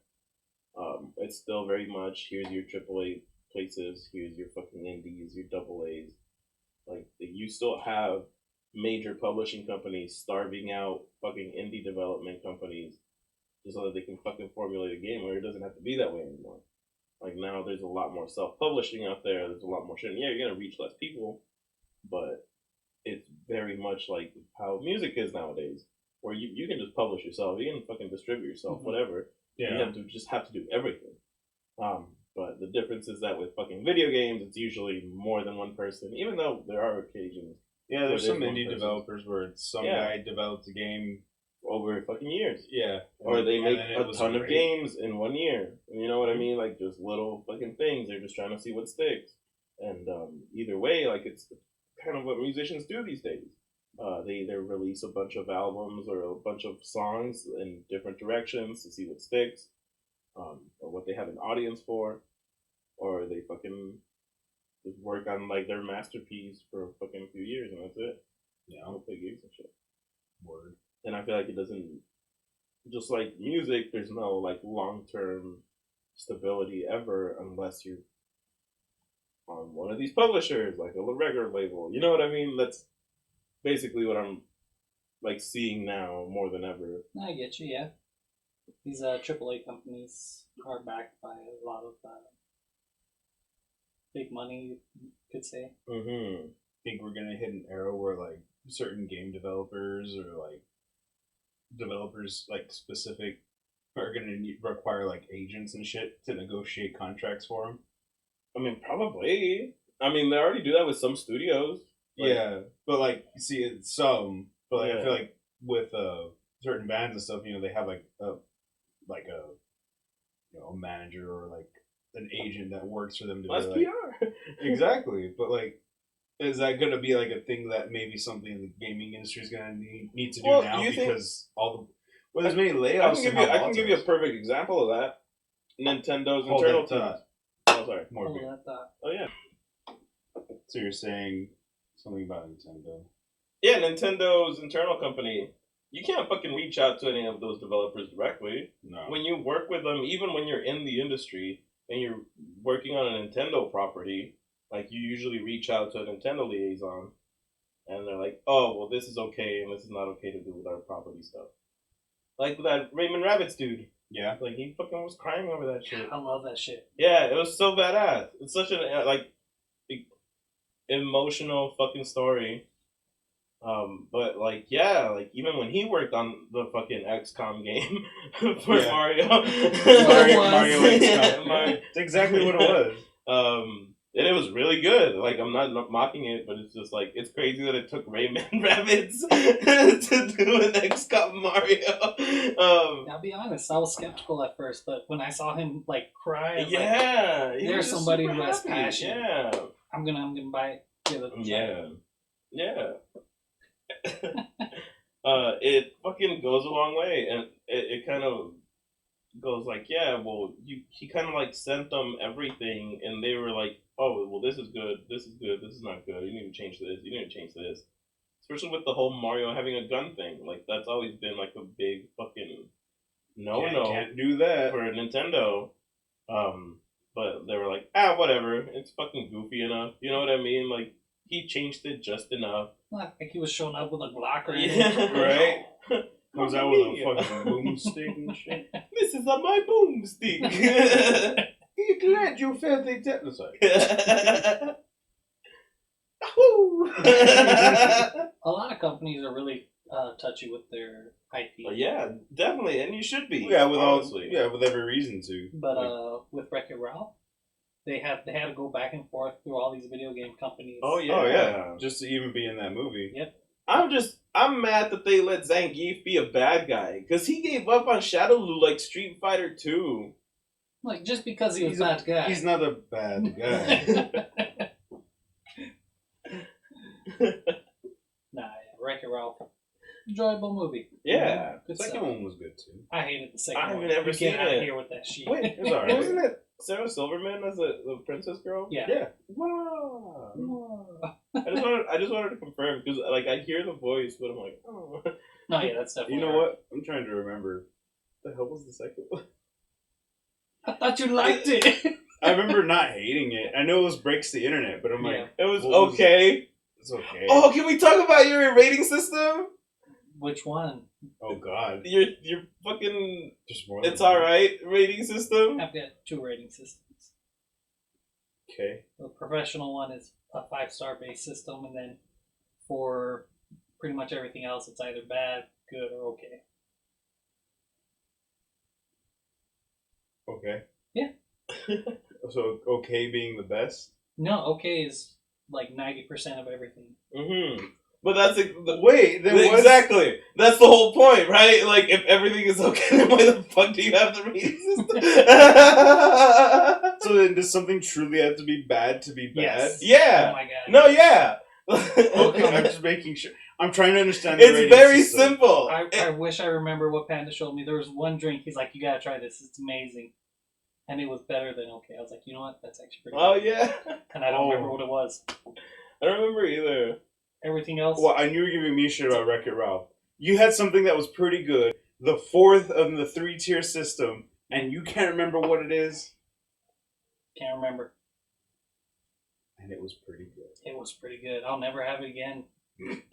It's still very much here's your AAA places, here's your fucking indies, your double A's. Like you still have major publishing companies starving out fucking indie development companies just so that they can fucking formulate a game where it doesn't have to be that way anymore. Like now there's a lot more self-publishing out there. There's a lot more shit. And yeah, you're gonna reach less people, but it's very much like how music is nowadays, where you can just publish yourself, you can fucking distribute yourself, whatever. Yeah. You have to just have to do everything. But the difference is that with fucking video games, it's usually more than one person, even though there are occasions. Yeah, there's some indie developers where it's some Yeah. guy developed a game over fucking years. Yeah. Or they make then a it was ton of great. games in 1 year. You know what I mean? Like just little fucking things. They're just trying to see what sticks. And either way, like it's kind of what musicians do these days. They either release a bunch of albums or a bunch of songs in different directions to see what sticks, or what they have an audience for, or they fucking just work on like their masterpiece for a fucking few years and that's it. Yeah. I'll play games and shit. Word. And I feel like it doesn't, just like music, there's no like long term stability ever unless you're on one of these publishers, like a record label. You know what I mean? That's basically what I'm like seeing now more than ever. I get you, yeah. These AAA companies are backed by a lot of big money, you could say. Mm-hmm. I think we're gonna hit an era where like certain game developers or like developers like specific are gonna require like agents and shit to negotiate contracts for them. I mean, probably. I mean, they already do that with some studios. Like, yeah, but like see it's some, but like Yeah. I feel like with certain bands and stuff, you know, they have like a a manager or like an agent that works for them to less be like, PR. exactly. But like, is that going to be like a thing that maybe something the gaming industry is going to need to do Well, now do you think- because all the there's many I layoffs. I can give you a perfect example of that. Nintendo's Hold internal that teams. thought. Oh, sorry. More Hold beer. that thought. Oh, yeah. So you're saying something about Nintendo? Yeah, Nintendo's internal company. You can't fucking reach out to any of those developers directly. No. When you work with them, even when you're in the industry and you're working on a Nintendo property, like you usually reach out to a Nintendo liaison and they're like, oh, well, this is okay and this is not okay to do with our property stuff. Like that Raymond Rabbits dude. Yeah. Like he fucking was crying over that shit. I love that shit. Yeah, it was so badass. It's such an like emotional fucking story. But like yeah, like even when he worked on the fucking XCOM game for Yeah. Mario, Mario XCOM. Mario- It's exactly what it was. and it was really good. Like I'm not mocking it, but it's just like it's crazy that it took Rayman Rabbits to do an XCOM Mario. I'll be honest, I was skeptical at first, but when I saw him like cry, I was like, Yeah, he there's was just somebody super who has happy. passion. Yeah, I'm gonna buy it. Give it a try. yeah. It fucking goes a long way, and it kind of goes like, yeah, well, he kind of like sent them everything, and they were like, oh, well, this is good, this is good, this is not good. You need to change this. You need to change this. Especially with the whole Mario having a gun thing, like that's always been like a big fucking no Can't do that. for Nintendo. But they were like, whatever, it's fucking goofy enough. You know what I mean? Like he changed it just enough. Not like he was showing up with a Glock or Yeah. anything. Right? Comes out with a Yeah. fucking boomstick and shit. This is on my boomstick. Glad you felt the tetanus. A lot of companies are really touchy with their IP. Yeah, definitely, and you should be. Yeah, with honestly. with every reason to. But with Wreck-It Ralph, they had to go back and forth through all these video game companies. Oh yeah. Oh yeah, just to even be in that movie. Yep. I'm mad that they let Zangief be a bad guy because he gave up on Shadowloo like Street Fighter 2. Like just because he was that guy. He's not a bad guy. Nah, Wreck-It Ralph, enjoyable movie. Yeah. The Good second stuff. one was good too. I hated the second I one. haven't ever You seen get out it. of here with that shit. Wait, It's alright. wasn't it Sarah Silverman as the princess girl? Yeah. Yeah. Wow. I just wanted to confirm because like I hear the voice, but I'm like, oh. No, yeah, that's definitely. You know her. what? I'm trying to remember. The hell was the second one? I thought you liked it. I remember not hating it. I know it breaks the internet, but I'm Yeah. like, It was what was- okay. it's okay. Oh, can we talk about your rating system? Which one? Oh God. Your fucking Just more. than it's one. alright rating system? I've got 2 rating systems. Okay. The professional one is a 5-star based system, and then for pretty much everything else, it's either bad, good, or okay. Okay. Yeah. So okay being the best. No, okay is like 90% of everything. Mm-hmm. But that's Wait, then what? exactly. That's the whole point, right? Like, if everything is okay, then why the fuck do you have the rating system? So then, does something truly have to be bad to be bad? Yes. Yeah. Oh my god. No, yeah. Okay, I'm just making sure. I'm trying to understand. The It's rating very system. simple. I wish I remember what Panda showed me. There was one drink. He's like, "You gotta try this. It's amazing," and it was better than okay. I was like, "You know what? That's actually pretty." Oh good. yeah. And I don't Oh. remember what it was. I don't remember either. Everything else. Well, I knew you were giving me shit about Wreck-It Ralph. You had something that was pretty good, the 4th of the 3-tier system, and you can't remember what it is, Can't remember. and it was pretty good. It was pretty good. I'll never have it again.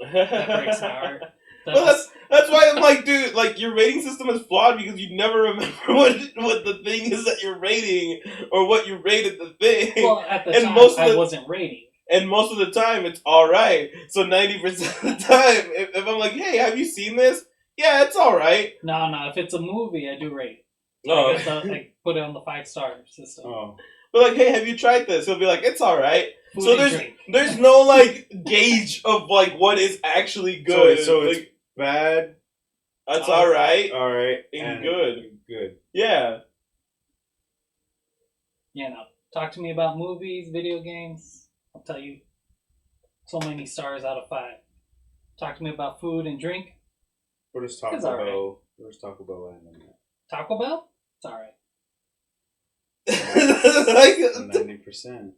That That breaks my heart. Well, that's why I'm like, dude, like your rating system is flawed because you never remember what the thing is that you're rating or what you rated the thing. Well, at the And time, most of I the- wasn't rating. And most of the time, it's all right. So 90% of the time, if I'm like, hey, have you seen this? Yeah, it's all right. No. If it's a movie, I do rate it. Oh. I put it on the 5-star system. Oh, But like, hey, have you tried this? He'll be like, it's all right. Food So and drink. there's no like gauge of like what is actually good. So like, it's bad, that's all right. all right, And good. Good. Yeah. You know, talk to me about movies, video games. I'll tell you so many stars out of 5. Talk to me about food and drink. What does Taco It's all right. Bell? What does Taco Bell land on that? Taco Bell? It's alright. Like, 90%.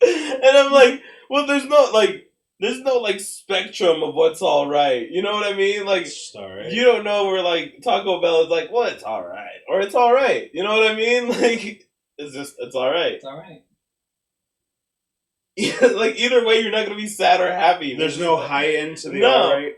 and I'm like, well, there's no spectrum of what's all right. You know what I mean? Like, It's just all right. you don't know where like Taco Bell is like, well, it's all right, or it's all right. You know what I mean? Like, it's all right. It's alright. Like either way, you're not gonna be sad or happy. There's no high end to the No. all right.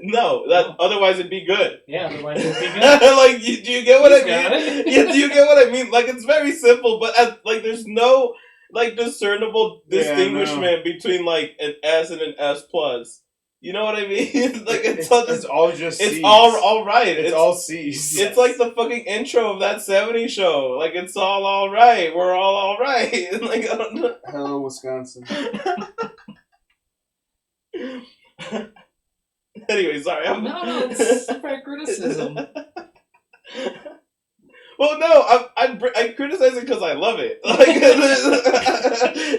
No, that otherwise it'd be good. Yeah, otherwise it'd be good. Like, do you get what He's I got mean? it. Yeah, do you get what I mean? Like, it's very simple, but like, there's no like discernible Yeah, I distinguishment between like an S and an S plus. You know what I mean? Like, it's all just it's C's. all right. It's all C's. It's like the fucking intro of that '70s show. Like, it's all right. We're all right. Like, I don't know. Hello, Wisconsin. Anyway, sorry. No, it's fair criticism. Well, no, I criticize it because I love it. Like,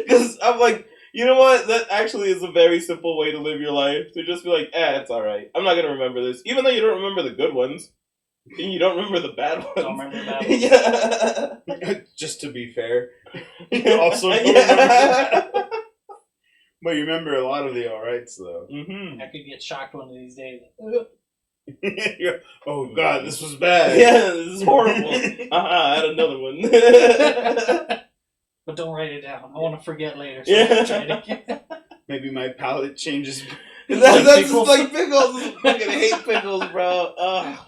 because I'm like, you know what? That actually is a very simple way to live your life. To just be like, it's all right. I'm not gonna remember this, even though you don't remember the good ones, and you don't remember the bad ones. Don't remember the bad ones. Yeah. Just to be fair. You also don't remember Yeah. But you remember a lot of the all rights, though. Mm-hmm. I could get shocked one of these days. Oh, God, this was bad. Yeah, this is horrible. I had another one. But don't write it down. I want to forget later. So Yeah. I'm trying to get... Maybe my palate changes. That's pickles. just like pickles. I fucking hate pickles, bro. Ugh.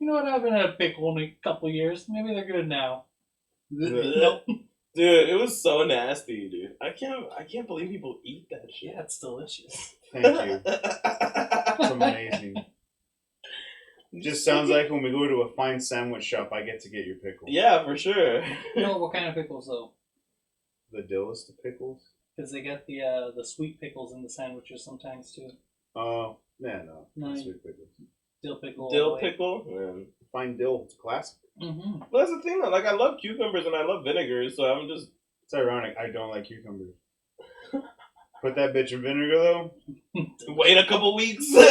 You know what? I haven't had a pickle in a couple years. Maybe they're good now. Nope. Dude, it was so nasty, dude. I can't believe people eat that shit. Yeah, it's delicious. Thank you. It's amazing. Just sounds like when we go to a fine sandwich shop, I get to get your pickle. Yeah, for sure. You know what kind of pickles though? The dillest of pickles? Because they get the sweet pickles in the sandwiches sometimes too. Oh, yeah, no. No, Not you- sweet pickles. Dill pickle. Dill pickle? Man. Fine dill. It's classic. Mm-hmm. Well, that's the thing, though. Like, I love cucumbers and I love vinegar, so I'm just... It's ironic. I don't like cucumbers. Put that bitch in vinegar, though. Wait a couple weeks. Ferment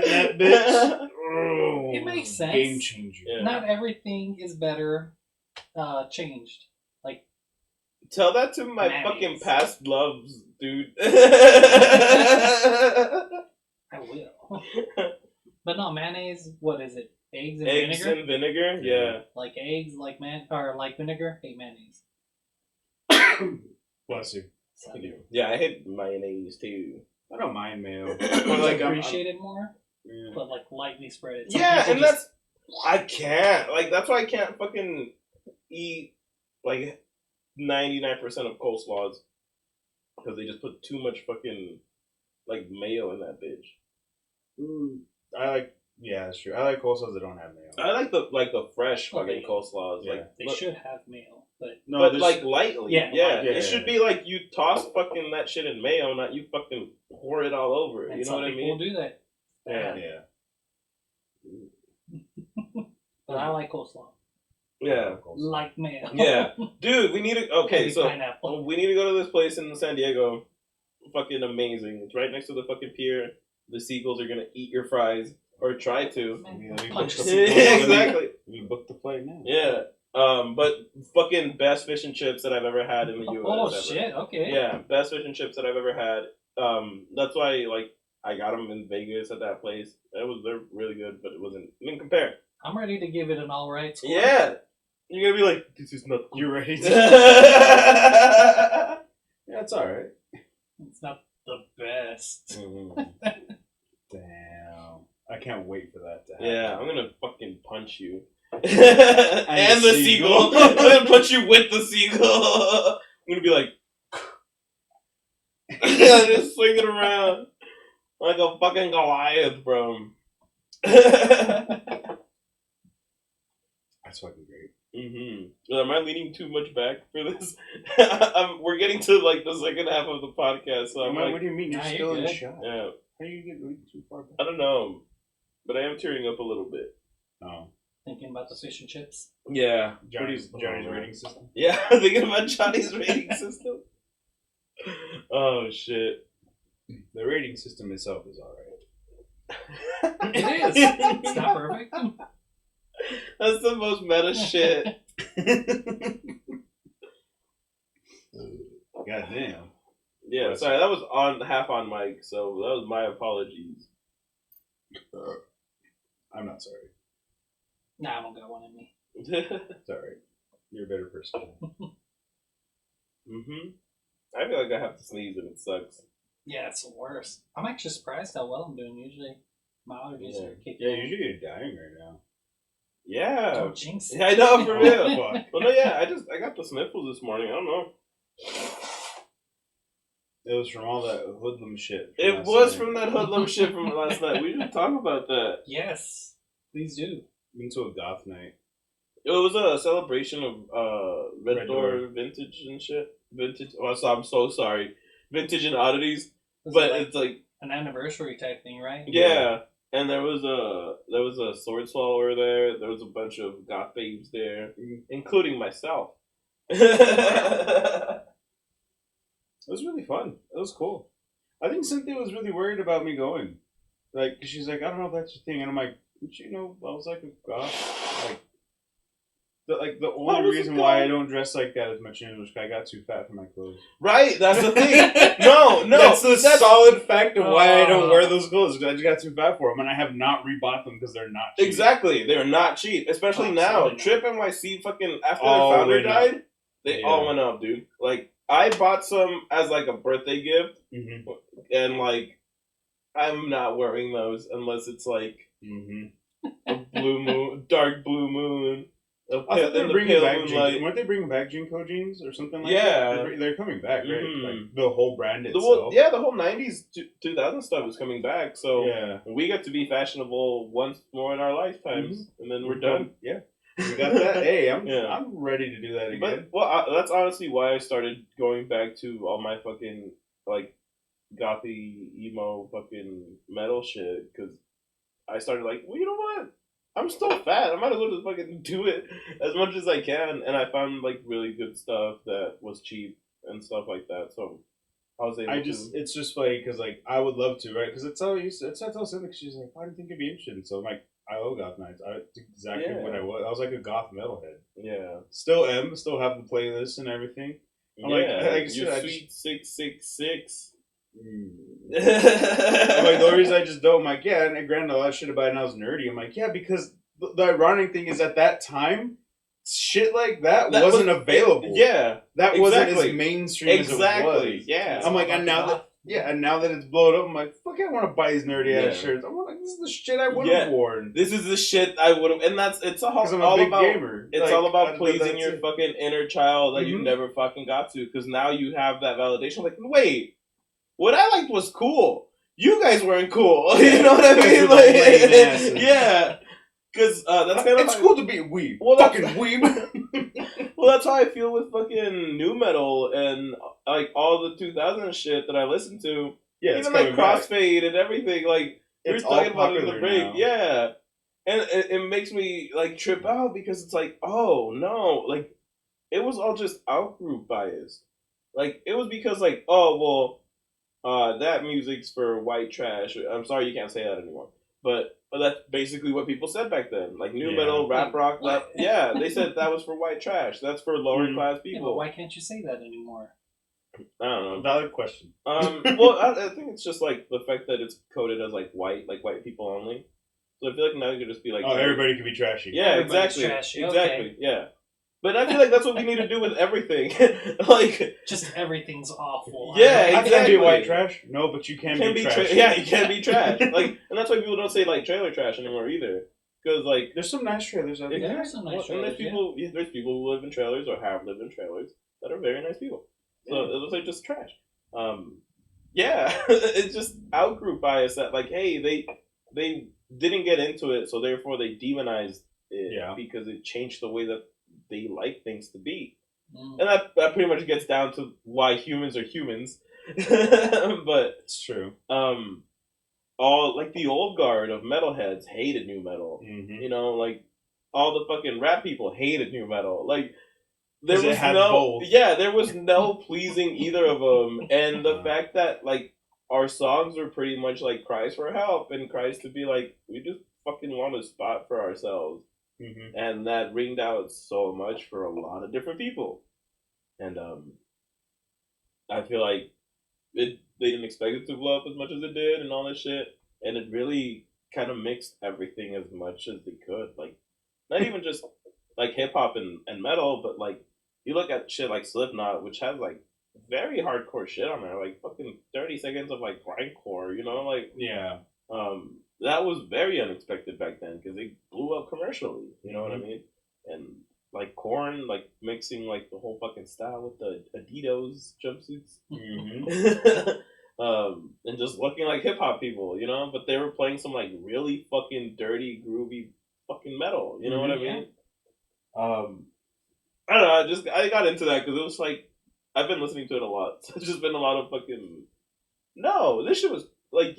that bitch. Oh, It makes sense. Game changer. Yeah. Not everything is better changed. Like Tell that to my Mayonnaise. fucking past loves, dude. I will. But no, mayonnaise. What is it? Eggs and Eggs vinegar. and vinegar, yeah. Like eggs, like like vinegar. Hate mayonnaise. Bless you. So, Yeah, I hate mayonnaise too. I don't mind mayo. I But like, appreciate it more, yeah. but like lightly spread it. Some Yeah, people and just- I can't. Like, that's why I can't fucking eat, like, 99% of coleslaws. Because they just put too much fucking, like, mayo in that bitch. I like. Yeah, that's true. I like coleslaws that don't have mayo. I like the fresh Well, fucking coleslaws. yeah. Like, they should have mayo, but No, but there's- like lightly. Yeah, Yeah. lightly. It should be like you toss fucking that shit in mayo, not you fucking pour it all over. and You know some what I people mean? do that. Yeah. yeah. But I like coleslaw, Yeah. like mayo. Yeah. Dude, we need to. Okay, Maybe so pineapple. we need to go to this place in San Diego. Fucking amazing. It's right next to the fucking pier. The seagulls are gonna eat your fries or try to. Man, Let me punch book the the- seagulls. Exactly. We booked the flight now. Yeah. But fucking best fish and chips that I've ever had in the U.S. Oh ever. shit! Okay. Yeah, best fish and chips that I've ever had. That's why like I got them in Vegas at that place. They're really good, but it wasn't. I mean, compare. I'm ready to give it an all right score. Yeah, you're gonna be like, this is not. You're ready to. yeah, Yeah, it's alright. It's not the best. Damn. I can't wait for that to happen. I'm gonna fucking punch you. and the the seagull. seagull. I'm gonna punch you with the seagull. I'm gonna be like, just swing it around like a fucking Goliath, bro. That's fucking great. Am I leaning too much back for this? We're getting to like the second half of the podcast, so I'm what like, do you mean? You're Nah, you're still in good. shot. yeah, How do you get too far back? I don't know, but I am tearing up a little bit. Oh. Thinking about the fish and chips. Yeah, Johnny's rating system. Yeah, thinking about Johnny's rating system. Oh shit! The rating system itself is alright. It is. It's not perfect. That's the most meta shit. Goddamn. Yeah, sorry, that was half on mic, so that was my apologies. I'm not sorry. Nah, I don't got one in me. It's alright. You're a better person. I feel like I have to sneeze and it sucks. Yeah, it's the worst. I'm actually surprised how well I'm doing. Usually, my allergies are kicking Yeah, in. usually you're dying right now. Yeah. Don't jinx it. Yeah, I know, for real. Fuck. Well, no, yeah, I got the sniffles this morning. I don't know. It was from all that hoodlum shit. It was from that hoodlum shit from last night. We should talk about that. Yes, please do. Been to a goth night. It was a celebration of Red Red Door Door. vintage and shit. Vintage. Oh, so I'm so sorry. Vintage and oddities, Was but it like it's like an anniversary type thing, right? yeah. And there was a sword swallower there. There was a bunch of goth babes there, including myself. It was really fun. It was cool. I think Cynthia was really worried about me going. Like, 'cause she's like, I don't know if that's your thing. And I'm like, but you know, I was like a goth. The I only was a reason why I goth. don't dress like that as much anymore is 'cause I got too fat for my clothes. Right, that's the thing. No, That's the solid fact of why I don't Oh. wear those clothes. 'Cause I just got too fat for them, and I have not rebought them because they're not cheap. Exactly, they're not cheap, especially now. Absolutely not. Trip NYC fucking after All their founder went up. died, they Yeah. all went up, dude. Like I bought some as like a birthday gift, Mm-hmm. and like I'm not wearing those unless it's like Mm-hmm. a blue moon, dark blue moon. I thought they In were the bringing pale back moonlight. weren't they bringing back Jinko jeans or something like Yeah. that? They're coming back, right? Mhm. Like the whole brand The itself. whole 90s, 2000 stuff is coming back. So Yeah. we get to be fashionable once more in our lifetimes, and then we're done. Yeah. We got that. Hey, I'm Yeah. I'm ready to do that again. But that's honestly why I started going back to all my fucking like gothy emo fucking metal shit, because I started like, well, you know what? I'm still fat. I might as well just fucking do it as much as I can, and I found like really good stuff that was cheap and stuff like that. So I was able it's just funny because like I would love to, right? Because it's how I tell Cindy, she's like, I didn't think you'd be interested. So I'm like, I love goth nights. It's exactly Yeah. what I was. I was like a goth metalhead. yeah. Still am. Still have the playlist and everything. I'm like I you said, I sweet 666. I'm like, the only reason I just don't, I'm like, yeah, and granted, a lot of shit about it, and I was nerdy. I'm like, yeah, because the ironic thing is at that time, shit like that, That wasn't was- available. Yeah, That wasn't exactly. as mainstream as it was. Yeah. I'm like, and now that it's blown up, I'm like, fuck, I want to buy these nerdy ass Yeah. shirts. I'm like, this is the shit I would have worn. This is the shit I would have, and it's Because I'm a all big about gamer. It's Like, all about that's pleasing your it. fucking inner child that you Mhm. never fucking got to, because now you have that validation. Like, wait, what I liked was cool. You guys weren't cool. You know what I You guys mean? were the lame asses. Yeah. Because that's kind of it's cool to be a weeb. Well, fucking that's- weeb. Well, that's how I feel with fucking new metal and like all the 2000 shit that I listen to. Yeah, it's even like coming back. Crossfade and everything. Like we were It's all talking about it in the popular break. now. Yeah, and it makes me like trip out because it's like, oh no, like it was all just out group bias. Like it was because like, oh well, that music's for white trash. I'm sorry you can't say that anymore. But that's basically what people said back then. Like new metal, rap rock. What? Yeah, they said that was for white trash. That's for lower class Yeah, but people. why can't you say that anymore? I don't know. Valid question. Well, I think it's just like the fact that it's coded as like white people only. So I feel like now you could just be like, Oh, everybody can be trashy. yeah, Everybody's exactly, trashy, exactly, okay. yeah. But I feel like that's what we need to do with everything. Like, Just everything's awful. Yeah, I can't exactly. be white trash. No, but you can be trashy. yeah, you can be trash. Like, and that's why people don't say like trailer trash anymore either. Because like, There's some nice trailers out there. There are some nice and there's trailers, there's people who live in trailers or have lived in trailers that are very nice people. So it looks like just trash. Yeah, it's just outgroup bias that like, hey, they didn't get into it, so therefore they demonized it because it changed the way that they like things to be. And that pretty much gets down to why humans are humans. But it's true. All like the old guard of metalheads hated new metal. Mm-hmm. You know, like all the fucking rap people hated new metal. Like there was there was no pleasing either of them. And the fact that like our songs were pretty much like cries for help and cries to be like, we just fucking want a spot for ourselves. Mm-hmm. And that ringed out so much for a lot of different people. And I feel like they didn't expect it to blow up as much as it did and all that shit. And it really kind of mixed everything as much as they could. Like, not even just like hip hop and metal, but like you look at shit like Slipknot, which has like very hardcore shit on there, like fucking 30 seconds of like grindcore, you know, like that was very unexpected back then because they blew up commercially, you know what I mean? And like Korn, like mixing like the whole fucking style with the Adidas jumpsuits, and just looking like hip hop people, you know. But they were playing some like really fucking dirty, groovy fucking metal, you know what I mean? I don't know. I got into that because it was like I've been listening to it a lot. So it's just been a lot of fucking. No, this shit was like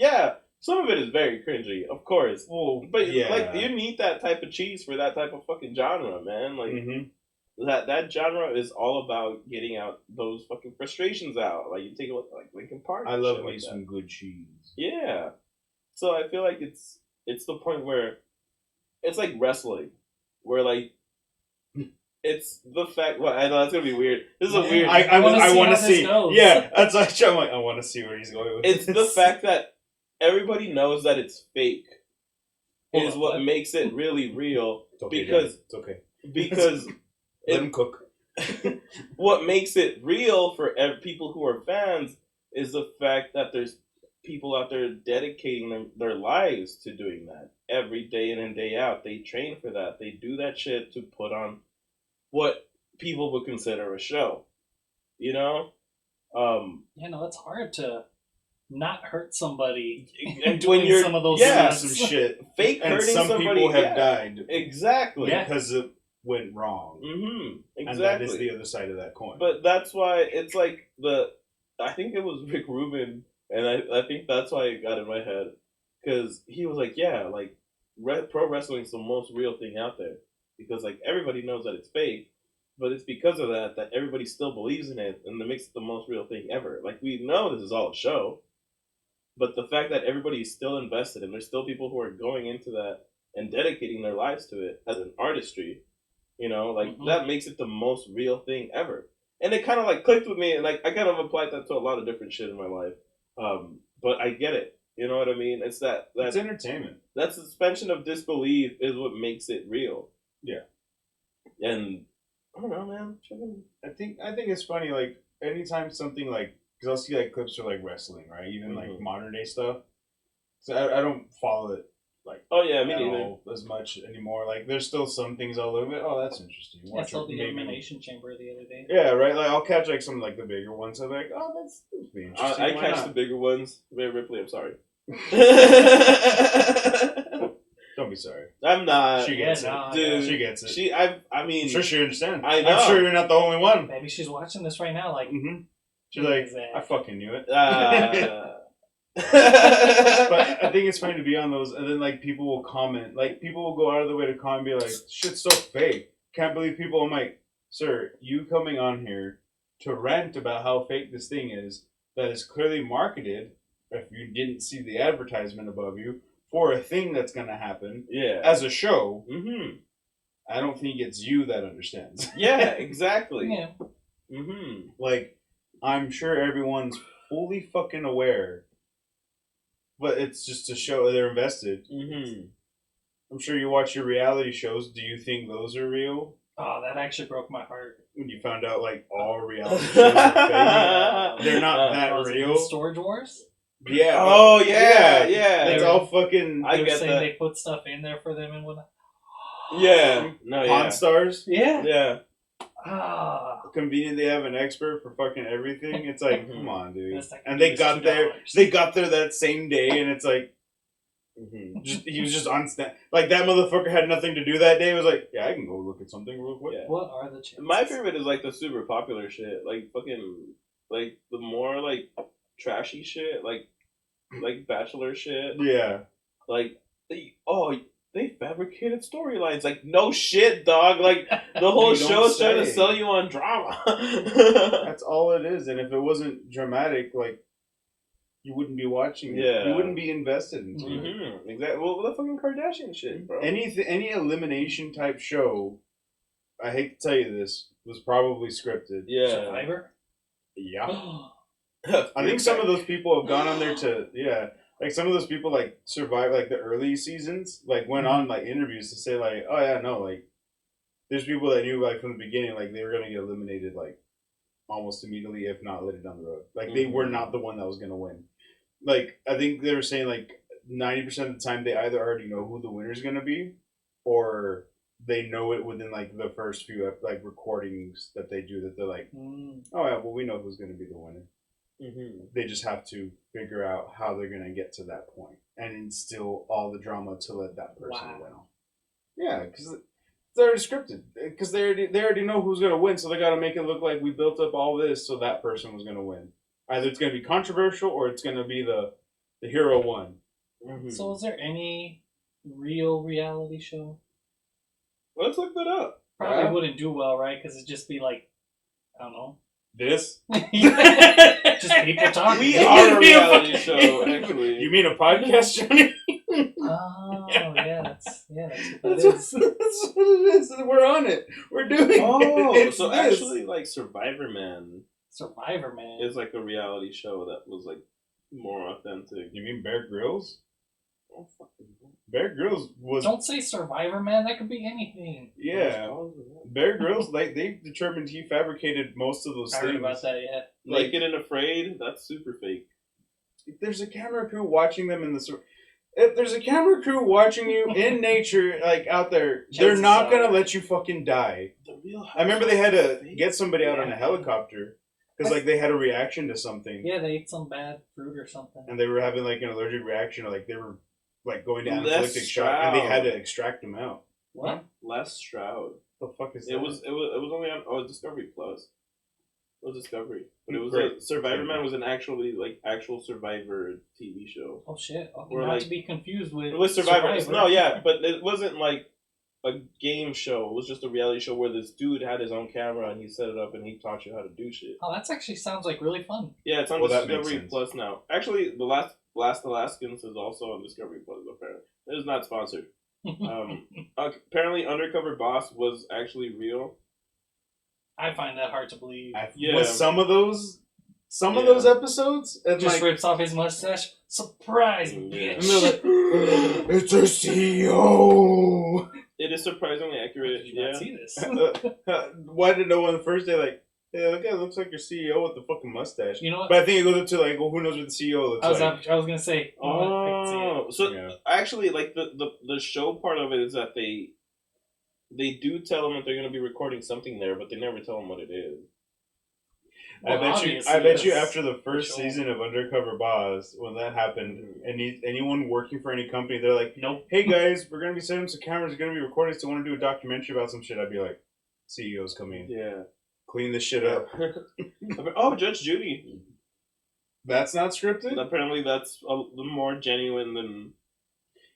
some of it is very cringy, of course. Well, but like you need that type of cheese for that type of fucking genre, man. Like that genre is all about getting out those fucking frustrations out. Like you take a look at like Linkin Park. I love me like some good cheese. Yeah. So I feel like it's the point where it's like wrestling, where like it's the fact. Well, I know that's gonna be weird. This is a weird. I want to see. Yeah, that's like I'm like I want to see where he's going with it's this. the fact that everybody knows that it's fake is what makes it really real. It's okay, because it's okay. Because let him cook. What makes it real for people who are fans is the fact that there's people out there dedicating their lives to doing that every day in and day out. They train for that. They do that shit to put on what people would consider a show, you know? It's hard to not hurt somebody and doing when you're some of those some shit. Fake and hurting some somebody, people have died exactly because it went wrong. Exactly. And that is the other side of that coin. But that's why it's like I think it was Rick Rubin, and I think that's why it got in my head because he was like, yeah, like pro wrestling's the most real thing out there. Because like everybody knows that it's fake, but it's because of that everybody still believes in it, and it makes it the most real thing ever. Like we know this is all a show, but the fact that everybody is still invested, and there's still people who are going into that and dedicating their lives to it as an artistry, you know, like that makes it the most real thing ever. And it kind of like clicked with me, and like I kind of applied that to a lot of different shit in my life. But I get it. You know what I mean? It's It's that entertainment. that suspension of disbelief is what makes it real. Yeah. And I don't know, man. I think it's funny. Like anytime something like, because I'll see like clips for like wrestling, right? Even like modern day stuff. So I don't follow it like Oh yeah, me at neither. all as much anymore. Like there's still some things I'll look at. Oh, that's interesting. I Watch saw it, the maybe. Elimination Chamber the other day. Yeah, right. Like I'll catch like some like the bigger ones. I'm like, oh, that's be interesting. I Why catch not? the bigger ones. Rhea Ripley, I'm sorry. Don't be sorry. I'm not. She gets Yeah, it. Dude, She gets it. I mean, I'm sure she understands. I know. I'm sure you're not the only one. Maybe she's watching this right now. Like, Mm-hmm. She's like, exactly. I fucking knew it. but But I think it's funny to be on those, and then like people will comment, like people will go out of the way to comment, and be like, "Shit's so fake. Can't believe people." I'm like, "Sir, you coming on here to rant about how fake this thing is that is clearly marketed. If you didn't see the advertisement above you for a thing that's gonna happen yeah, as a show, mm-hmm. I don't think it's you that understands." Yeah, exactly. yeah. Mm-hmm. Like, I'm sure everyone's fully fucking aware. But it's just to show they're invested. Mm-hmm. I'm sure you watch your reality shows. Do you think those are real? Oh, that actually broke my heart. When you found out like all reality shows are fake, they're not that Was it real. Storage Wars? Yeah. Oh yeah. It's all fucking I They were get saying that. they put stuff in there for them and whatnot. Yeah. No. Pawn Yeah. Stars. Yeah. Yeah. Ah. Convenient they have an expert for fucking everything. It's like, come on, dude. That's like And they got there. $2. They got there that same day, and it's like, he was just on stand. Like that motherfucker had nothing to do that day. It was like, yeah, I can go look at something real quick. Yeah. What are the chances? My favorite is like the super popular shit, like fucking, like the more like trashy shit, like Bachelor shit, Yeah. like they fabricated storylines, like no shit, dog, like the whole You don't show's trying to say. sell you on drama. That's all it is. And if it wasn't dramatic, like, you wouldn't be watching it. Yeah. You wouldn't be invested into it. Mm-hmm. Exactly. Well, the fucking Kardashian shit, bro. Any elimination type show, I hate to tell you this, was probably scripted. Yeah. Survivor? Yeah. Oh, I think some of those people have gone on there to, like some of those people like survived like the early seasons, like went on like interviews to say like, oh yeah, no, like there's people that knew like from the beginning like they were gonna get eliminated like almost immediately, if not later down the road. Like they were not the one that was gonna win. Like I think they were saying like 90% of the time they either already know who the winner's gonna be, or they know it within like the first few like recordings that they do, that they're like, oh yeah, well we know who's gonna be the winner. Mm-hmm. They just have to figure out how they're gonna get to that point and instill all the drama to let that person win. Yeah, because it's already scripted. Because they already know who's gonna win, so they gotta make it look like we built up all this so that person was gonna win. Either it's gonna be controversial or it's gonna be the hero won. Mm-hmm. So is there any real reality show? Let's look that up. Probably wouldn't do well, right? Because it'd just be like, I don't know. This? Just people talking. We are a reality show, actually. You mean a podcast, Johnny? Oh, yeah, that's what That's that is. what it is. We're on it. We're doing it. Oh, It's so this. actually, like Survivor Man Survivor Man. is like a reality show that was like more authentic. You mean Bear Grylls? Oh, fucking Bear Grylls was... Don't say Survivor Man. That could be anything. Yeah. Bear Grylls, like, they determined he fabricated most of those I things. heard about that. Yeah. Naked and Afraid, that's super fake. If there's a camera crew watching them in the... If there's a camera crew watching you in nature, like, out there, they're Chances not are. gonna let you fucking die. The real I remember they had to fake. get somebody out on a helicopter because, like, they had a reaction to something. Yeah, they ate some bad fruit or something. And they were having, like, an allergic reaction, or, like, they were, like, going to Les anaphylactic shock, and they had Stroud. to extract them out. What? Les Stroud. What the fuck is that? It was only on Discovery Plus. It was Discovery, but it was Great. Survivor Man was an actual Survivor TV show. Oh shit! Okay, Or not like- to be confused with It was Survivor. Survivor. No, yeah, but it wasn't like a game show. It was just a reality show where this dude had his own camera and he set it up and he taught you how to do shit. Oh, that actually sounds like really fun. Yeah, it's on Well, that makes Discovery sense. Plus now. Actually, the Last Alaskans is also on Discovery Plus. Apparently, it is not sponsored. Apparently, Undercover Boss was actually real. I find that hard to believe. Yeah. With some of those Yeah. episodes, and Just like, rips off his mustache. Surprise, Yeah. bitch. And they're like, it's our CEO. It is surprisingly How accurate. did you not Yeah. see this? Why did no one the first day like, hey, that guy looks like your CEO with the fucking mustache? You know what? But I think it goes up to like, well, who knows what the CEO looks like? I was gonna say. You know what? I can see it. Oh, so Yeah. actually, like the show part of it is that they do tell them that they're going to be recording something there, but they never tell them what it is. I Well, bet you obviously, after the first sure. season of Undercover Boss, when that happened, anyone working for any company, they're like, Nope. hey guys, we're gonna be setting up some cameras, we're gonna be recording, so want to do a documentary about some shit. I'd be like, CEO's coming, Yeah. clean this shit up. Oh, Judge Judy. That's not scripted. Apparently, that's a little more genuine than.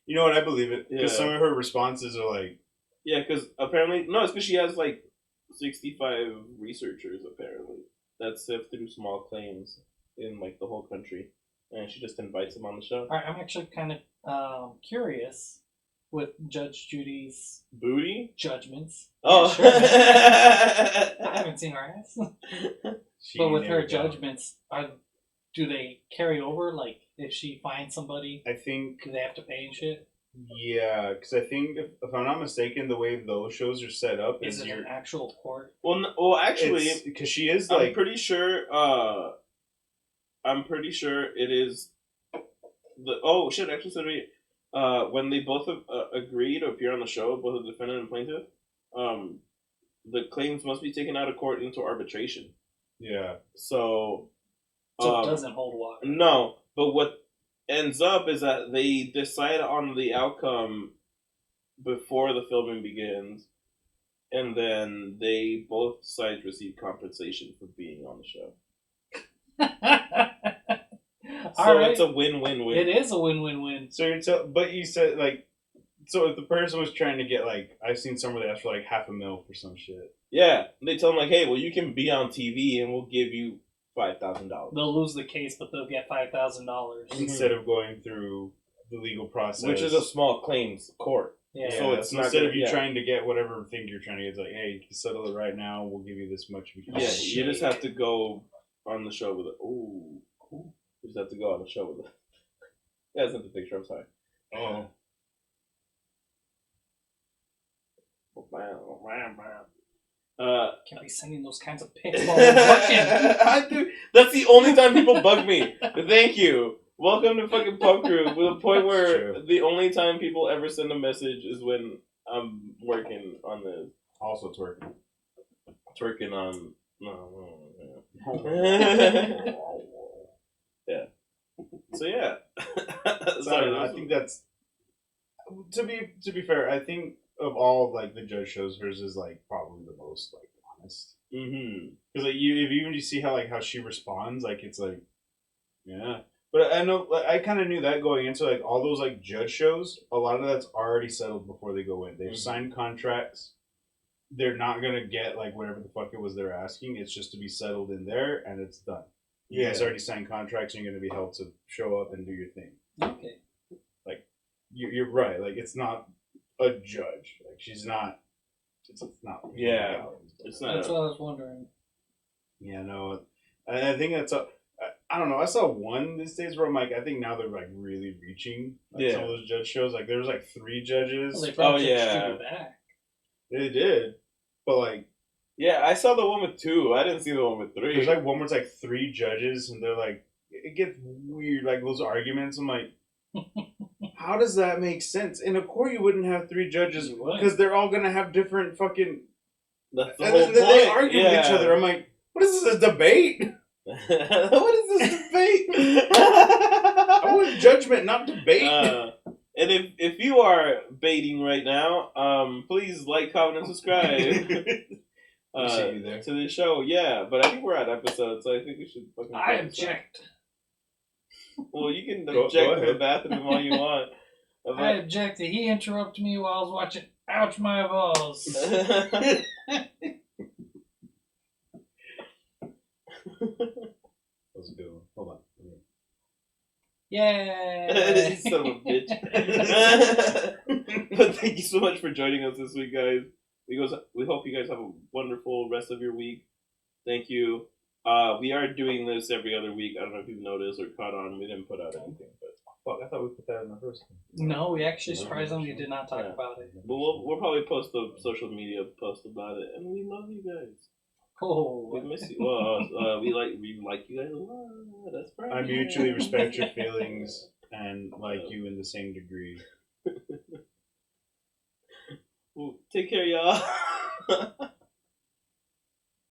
You know what? I believe it because Yeah. some of her responses are like, Yeah, because apparently no, it's because she has like 65 researchers apparently that sift through small claims in like the whole country, and she just invites them on the show. All right, I'm actually kind of curious with Judge Judy's Booty. judgments. Oh, Sure, man. I haven't seen her ass, she but with never her got it. judgments, do they carry over? Like, if she finds somebody, I think, do they have to pay and shit? yeah, because I think if I'm not mistaken, the way those shows are set up Is is it you're an actual court? well, actually, because she is I'm like pretty sure. I'm pretty sure it is. Oh shit! Actually, said me. When they both agreed to appear on the show, both the defendant and plaintiff, the claims must be taken out of court into arbitration. yeah. So So it doesn't hold water. no, but what ends up is that they decide on the outcome before the filming begins, and then they both sides receive compensation for being on the show. So All right. it's a win-win-win. It is a win-win-win. So but you said like, so if the person was trying to get like, I've seen somebody ask for like $500,000 for some shit. Yeah, they tell them like, hey, well, you can be on TV and we'll give you $5,000. They'll lose the case, but they'll get $5,000. Instead of going through the legal process, Which is a small claims court. Yeah. yeah, So it's so not instead gonna- of you yeah. trying to get whatever thing you're trying to get, it's like, hey, you can settle it right now. We'll give you this much. Yeah, shit. you just have to go on the show with it. Ooh, cool. You just have to go on the show with it. That's not the picture. I'm sorry. Oh, Can't be sending those kinds of pics while we're working. I do. That's the only time people bug me. Thank you. Welcome to fucking Pub Crew. To the point where True. the only time people ever send a message is when I'm working on this. also twerking. Twerking on. No. Yeah. So yeah. So I don't know. I think that's to be fair. I think of all like the judge shows, hers is like probably the most like honest. Mm-hmm. Because like if you even see how she responds, like it's like, yeah. But I know like, I kind of knew that going into like all those like judge shows. A lot of that's already settled before they go in. They've Mhm. signed contracts. They're not gonna get like whatever the fuck it was they're asking. It's just to be settled in there and it's done. You guys already signed contracts. And you're gonna be held to show up and do your thing. Okay. You're right. Like it's not a judge. Like she's not. It's not. Yeah. It's not. That's what I was wondering. Yeah. No. I think that's a. I don't know. I saw one these days where I'm like, I think now they're like really reaching like some of those judge shows. Like there was like 3 judges. Well, they brought Judge yeah. Judy back. They did, but like Yeah, I saw the one with 2. I didn't see the one with 3. there's like one where it's like 3 judges and they're like it gets weird. Like those arguments. I'm like. How does that make sense? In a court, you wouldn't have 3 judges You wouldn't. because they're all gonna have different fucking. That's the And whole then they point. argue with each other. I'm like, what is this, a debate? What is this debate? I want judgment, not debate. And if you are baiting right now, please like, comment, and subscribe Appreciate you there. to the show. Yeah, but I think we're at episodes, so I think we should fucking. I close that. object. Well, you can Go object to the ahead. bathroom all you want. I objected. He interrupted me while I was watching Ouch My Balls. That was a good one. Hold on. Yay! Son of a bitch. But thank you so much for joining us this week, guys. We hope you guys have a wonderful rest of your week. Thank you. We are doing this every other week. I don't know if you've noticed or caught on. We didn't put out anything, but Fuck, I thought we put that in the first one. No, we actually surprisingly did not talk Yeah. about it. but we'll probably post a social media post about it. And we love you guys. Oh, We miss you. Well, we like you guys a lot. That's right. I mutually respect your feelings and like you in the same degree. Well, take care, y'all.